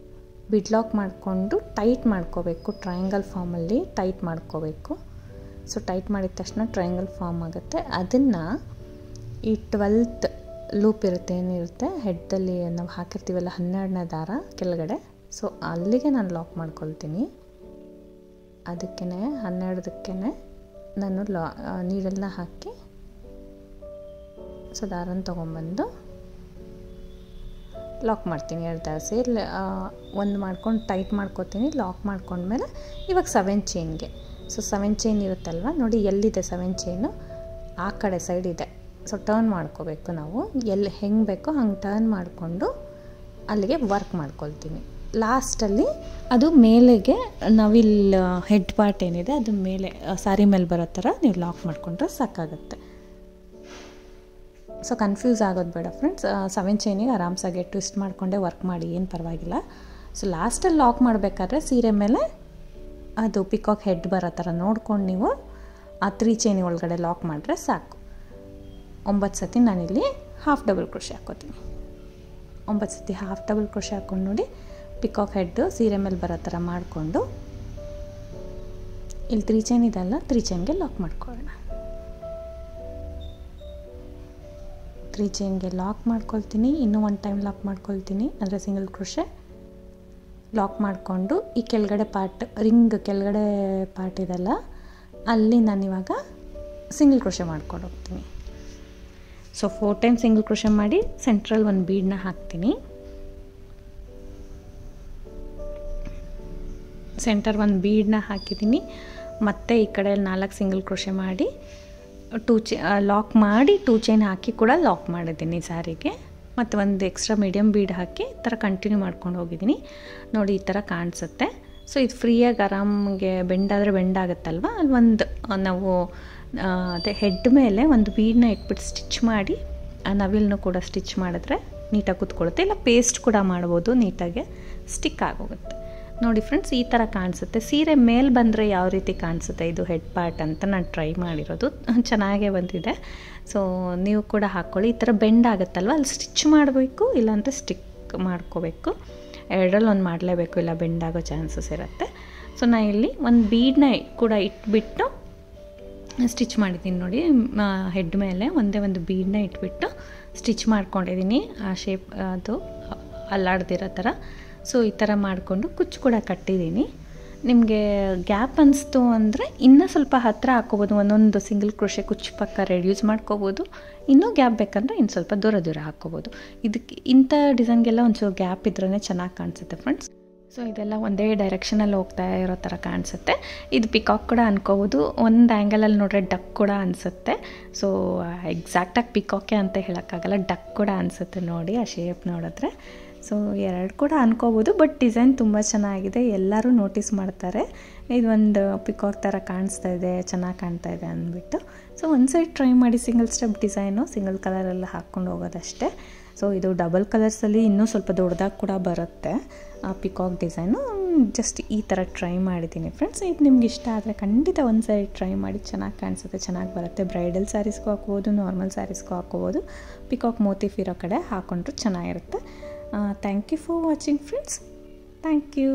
ಬಿಡ್ ಲಾಕ್ ಮಾಡಿಕೊಂಡು ಟೈಟ್ ಮಾಡ್ಕೋಬೇಕು. ಟ್ರಯಾಂಗಲ್ ಫಾರ್ಮಲ್ಲಿ ಟೈಟ್ ಮಾಡ್ಕೋಬೇಕು. ಸೊ ಟೈಟ್ ಮಾಡಿದ ತಕ್ಷಣ ಟ್ರಯಾಂಗಲ್ ಫಾರ್ಮ್ ಆಗುತ್ತೆ. ಅದನ್ನು ಈ 12th ಲೂಪ್ ಏನಿರುತ್ತೆ ಹೆಡ್ಡಲ್ಲಿ ನಾವು ಹಾಕಿರ್ತೀವಲ್ಲ 12ನೇ ದಾರ ಕೆಳಗಡೆ, ಸೊ ಅಲ್ಲಿಗೆ ನಾನು ಲಾಕ್ ಮಾಡ್ಕೊಳ್ತೀನಿ. ಅದಕ್ಕೇ 12ಕ್ಕೆ ನಾನು ನೀಡಲ್ನ ಹಾಕಿ ಸೊ ದಾರನ ತೊಗೊಂಬಂದು ಲಾಕ್ ಮಾಡ್ತೀನಿ. 2 ದಾರ ಸೇರಿ ಒಂದು ಮಾಡ್ಕೊಂಡು ಟೈಟ್ ಮಾಡ್ಕೊತೀನಿ. ಲಾಕ್ ಮಾಡ್ಕೊಂಡ್ಮೇಲೆ ಇವಾಗ 7 ಚೈನ್ಗೆ, ಸೊ 7 ಚೈನ್ ಇರುತ್ತಲ್ವ ನೋಡಿ, ಎಲ್ಲಿದೆ 7 ಚೈನು ಆ ಕಡೆ ಸೈಡ್ ಇದೆ. ಸೊ ಟರ್ನ್ ಮಾಡ್ಕೋಬೇಕು ನಾವು, ಎಲ್ಲಿ ಹೆಂಗೆ ಬೇಕೋ ಹಂಗೆ ಟರ್ನ್ ಮಾಡಿಕೊಂಡು ಅಲ್ಲಿಗೆ ವರ್ಕ್ ಮಾಡ್ಕೊಳ್ತೀನಿ. ಲಾಸ್ಟಲ್ಲಿ ಅದು ಮೇಲೆಗೆ ನಾವಿಲ್ಲಿ ಹೆಡ್ ಪಾರ್ಟ್ ಏನಿದೆ ಅದು ಮೇಲೆ ಸ್ಯಾರಿ ಮೇಲೆ ಬರೋ ಥರ ನೀವು ಲಾಕ್ ಮಾಡಿಕೊಂಡ್ರೆ ಸಾಕಾಗುತ್ತೆ. ಸೊ ಕನ್ಫ್ಯೂಸ್ ಆಗೋದು ಬೇಡ ಫ್ರೆಂಡ್ಸ್. 7 ಚೈನಿಗೆ ಆರಾಮ್ಸಾಗಿ ಟ್ವಿಸ್ಟ್ ಮಾಡಿಕೊಂಡೇ ವರ್ಕ್ ಮಾಡಿ, ಏನು ಪರವಾಗಿಲ್ಲ. ಸೊ ಲಾಸ್ಟಲ್ಲಿ ಲಾಕ್ ಮಾಡಬೇಕಾದ್ರೆ ಸೀರೆ ಮೇಲೆ ಅದು ಪಿಕಾಕ್ ಹೆಡ್ ಬರೋ ಥರ ನೋಡ್ಕೊಂಡು ನೀವು ಆ 3 ಚೈನಿ ಒಳಗಡೆ ಲಾಕ್ ಮಾಡಿದ್ರೆ ಸಾಕು. 9 ಸತಿ ನಾನಿಲ್ಲಿ ಹಾಫ್ ಡಬಲ್ ಕ್ರೋಶೆ ಹಾಕ್ಕೋತೀನಿ. 9 ಸತಿ ಹಾಫ್ ಡಬಲ್ ಕ್ರೋಶೆ ಹಾಕ್ಕೊಂಡು ನೋಡಿ, ಪಿಕಾಕ್ ಹೆಡ್ಡು ಸೀರೆ ಮೇಲೆ ಬರೋ ಥರ ಮಾಡಿಕೊಂಡು ಇಲ್ಲಿ 3 ಚೈನ್ ಇದೆಲ್ಲ 3 ಚೈನ್ಗೆ ಲಾಕ್ ಮಾಡ್ಕೊಳ್ಳೋಣ. 3 ಚೈನ್ಗೆ ಲಾಕ್ ಮಾಡ್ಕೊಳ್ತೀನಿ. ಇನ್ನೂ 1 ಟೈಮ್ ಲಾಕ್ ಮಾಡ್ಕೊಳ್ತೀನಿ, ಅಂದರೆ ಸಿಂಗಲ್ ಕ್ರೋಶೆ ಲಾಕ್ ಮಾಡಿಕೊಂಡು ಈ ಕೆಳಗಡೆ ಪಾರ್ಟ್ ರಿಂಗ್ ಕೆಳಗಡೆ ಪಾರ್ಟ್ ಇದೆಲ್ಲ ಅಲ್ಲಿ ನಾನಿವಾಗ ಸಿಂಗಲ್ ಕ್ರೋಶೆ ಮಾಡ್ಕೊಂಡು ಹೋಗ್ತೀನಿ. ಸೊ 4 ಟೈಮ್ ಸಿಂಗಲ್ ಕ್ರೋಶೆ ಮಾಡಿ ಸೆಂಟ್ರಲ್ ಒಂದು ಬೀಡನ್ನ ಹಾಕ್ತೀನಿ. ಸೆಂಟರ್ ಒಂದು ಬೀಡನ್ನ ಹಾಕಿದ್ದೀನಿ. ಮತ್ತು ಈ ಕಡೆ 4 ಸಿಂಗಲ್ ಕ್ರೋಶೆ ಮಾಡಿ ಲಾಕ್ ಮಾಡಿ 2 ಚೈನ್ ಹಾಕಿ ಕೂಡ ಲಾಕ್ ಮಾಡಿದ್ದೀನಿ ಸ್ಯಾರಿಗೆ. ಮತ್ತು ಒಂದು ಎಕ್ಸ್ಟ್ರಾ ಮೀಡಿಯಮ್ ಬೀಡ್ ಹಾಕಿ ಈ ಥರ ಕಂಟಿನ್ಯೂ ಮಾಡ್ಕೊಂಡು ಹೋಗಿದ್ದೀನಿ. ನೋಡಿ ಈ ಥರ ಕಾಣಿಸುತ್ತೆ. ಸೊ ಇದು ಫ್ರೀಯಾಗಿ ಆರಾಮಾಗೆ ಬೆಂಡಾದರೆ ಬೆಂಡಾಗುತ್ತಲ್ವ, ಅಲ್ಲಿ ಒಂದು ನಾವು ಅದೇ ಹೆಡ್ ಮೇಲೆ ಒಂದು ಬೀಡನ್ನ ಇಟ್ಬಿಟ್ಟು ಸ್ಟಿಚ್ ಮಾಡಿ ಆ ನವಿಲನ್ನು ಕೂಡ ಸ್ಟಿಚ್ ಮಾಡಿದ್ರೆ ನೀಟಾಗಿ ಕೂತ್ಕೊಳ್ಳುತ್ತೆ. ಇಲ್ಲ ಪೇಸ್ಟ್ ಕೂಡ ಮಾಡ್ಬೋದು, ನೀಟಾಗಿ ಸ್ಟಿಕ್ ಆಗೋಗುತ್ತೆ. ನೋಡಿ ಫ್ರೆಂಡ್ಸ್, ಈ ಥರ ಕಾಣಿಸುತ್ತೆ. ಸೀರೆ ಮೇಲೆ ಬಂದರೆ ಯಾವ ರೀತಿ ಕಾಣಿಸುತ್ತೆ ಇದು ಹೆಡ್ ಪಾರ್ಟ್ ಅಂತ ನಾನು ಟ್ರೈ ಮಾಡಿರೋದು, ಚೆನ್ನಾಗೇ ಬಂದಿದೆ. ಸೊ ನೀವು ಕೂಡ ಹಾಕ್ಕೊಳ್ಳಿ. ಈ ಥರ ಬೆಂಡ್ ಆಗುತ್ತಲ್ವ, ಅಲ್ಲಿ ಸ್ಟಿಚ್ ಮಾಡಬೇಕು, ಇಲ್ಲಾಂದರೆ ಸ್ಟಿಕ್ ಮಾಡ್ಕೋಬೇಕು. ಎರಡರಲ್ಲಿ ಒಂದು ಮಾಡಲೇಬೇಕು, ಇಲ್ಲ ಬೆಂಡ್ ಆಗೋ ಚಾನ್ಸಸ್ ಇರುತ್ತೆ. ಸೊ ನಾನು ಇಲ್ಲಿ ಒಂದು ಬೀಡನ್ನ ಕೂಡ ಇಟ್ಬಿಟ್ಟು ಸ್ಟಿಚ್ ಮಾಡಿದ್ದೀನಿ ನೋಡಿ. ಹೆಡ್ ಮೇಲೆ ಒಂದೇ ಒಂದು ಬೀಡನ್ನ ಇಟ್ಬಿಟ್ಟು ಸ್ಟಿಚ್ ಮಾಡ್ಕೊಂಡಿದ್ದೀನಿ, ಆ ಶೇಪ್ ಅದು ಅಲ್ಲಾಡ್ದಿರೋ ಥರ. ಸೊ ಈ ಥರ ಮಾಡಿಕೊಂಡು ಕುಚ್ಚು ಕೂಡ ಕಟ್ಟಿದ್ದೀನಿ. ನಿಮಗೆ ಗ್ಯಾಪ್ ಅನಿಸ್ತು ಅಂದರೆ ಇನ್ನೂ ಸ್ವಲ್ಪ ಹತ್ತಿರ ಹಾಕ್ಕೋಬೋದು, ಒಂದೊಂದು ಸಿಂಗಲ್ ಕ್ರೋಶೆ ಕುಚ್ಚು ಪಕ್ಕ ರೆಡ್ಯೂಸ್ ಮಾಡ್ಕೋಬೋದು. ಇನ್ನೂ ಗ್ಯಾಪ್ ಬೇಕಂದರೆ ಇನ್ನು ಸ್ವಲ್ಪ ದೂರ ದೂರ ಹಾಕ್ಕೋಬೋದು. ಇದಕ್ಕೆ ಇಂಥ ಡಿಸೈನ್ಗೆಲ್ಲ ಒಂಚೂರು ಗ್ಯಾಪ್ ಇದ್ರೇ ಚೆನ್ನಾಗಿ ಕಾಣಿಸುತ್ತೆ ಫ್ರೆಂಡ್ಸ್. ಸೊ ಇದೆಲ್ಲ ಒಂದೇ ಡೈರೆಕ್ಷನಲ್ಲಿ ಹೋಗ್ತಾ ಇರೋ ಥರ ಕಾಣಿಸುತ್ತೆ. ಇದು ಪಿಕಾಕ್ ಕೂಡ ಅನ್ಕೋಬೋದು, ಒಂದು ಆ್ಯಂಗಲಲ್ಲಿ ನೋಡ್ರೆ ಡಕ್ ಕೂಡ ಅನಿಸುತ್ತೆ. ಸೊ ಎಕ್ಸಾಕ್ಟಾಗಿ ಪಿಕಾಕೆ ಅಂತ ಹೇಳೋಕ್ಕಾಗಲ್ಲ, ಡಕ್ ಕೂಡ ಅನಿಸುತ್ತೆ ನೋಡಿ ಆ ಶೇಪ್ ನೋಡಿದ್ರೆ. ಸೊ ಎರಡು ಕೂಡ ಅನ್ಕೋಬೋದು, ಬಟ್ ಡಿಸೈನ್ ತುಂಬ ಚೆನ್ನಾಗಿದೆ, ಎಲ್ಲರೂ ನೋಟಿಸ್ ಮಾಡ್ತಾರೆ. ಇದೊಂದು ಪಿಕಾಕ್ ಥರ ಕಾಣಿಸ್ತಾ ಇದೆ, ಚೆನ್ನಾಗಿ ಕಾಣ್ತಾ ಇದೆ ಅಂದ್ಬಿಟ್ಟು. ಸೊ ಒಂದು ಸೈಡ್ ಟ್ರೈ ಮಾಡಿ, ಸಿಂಗಲ್ ಸ್ಟೆಪ್ ಡಿಸೈನು, ಸಿಂಗಲ್ ಕಲರೆಲ್ಲ ಹಾಕ್ಕೊಂಡು ಹೋಗೋದಷ್ಟೇ. ಸೊ ಇದು ಡಬಲ್ ಕಲರ್ಸಲ್ಲಿ ಇನ್ನೂ ಸ್ವಲ್ಪ ದೊಡ್ಡದಾಗಿ ಕೂಡ ಬರುತ್ತೆ ಆ ಪಿಕಾಕ್ ಡಿಸೈನು. ಜಸ್ಟ್ ಈ ಥರ ಟ್ರೈ ಮಾಡಿದ್ದೀನಿ ಫ್ರೆಂಡ್ಸ್. ಇದು ನಿಮ್ಗೆ ಇಷ್ಟ ಆದರೆ ಖಂಡಿತ ಒಂದು ಸೈಡ್ ಟ್ರೈ ಮಾಡಿ, ಚೆನ್ನಾಗಿ ಕಾಣಿಸುತ್ತೆ, ಚೆನ್ನಾಗಿ ಬರುತ್ತೆ. ಬ್ರೈಡಲ್ ಸ್ಯಾರೀಸ್ಗೂ ಹಾಕ್ಬೋದು, ನಾರ್ಮಲ್ ಸ್ಯಾರೀಸ್ಗೂ ಹಾಕ್ಕೋಬೋದು. ಪಿಕಾಕ್ ಮೋಟಿಫ್ ಇರೋ ಕಡೆ ಹಾಕ್ಕೊಂಡ್ರು ಚೆನ್ನಾಗಿರುತ್ತೆ. Thank you for watching friends. Thank you.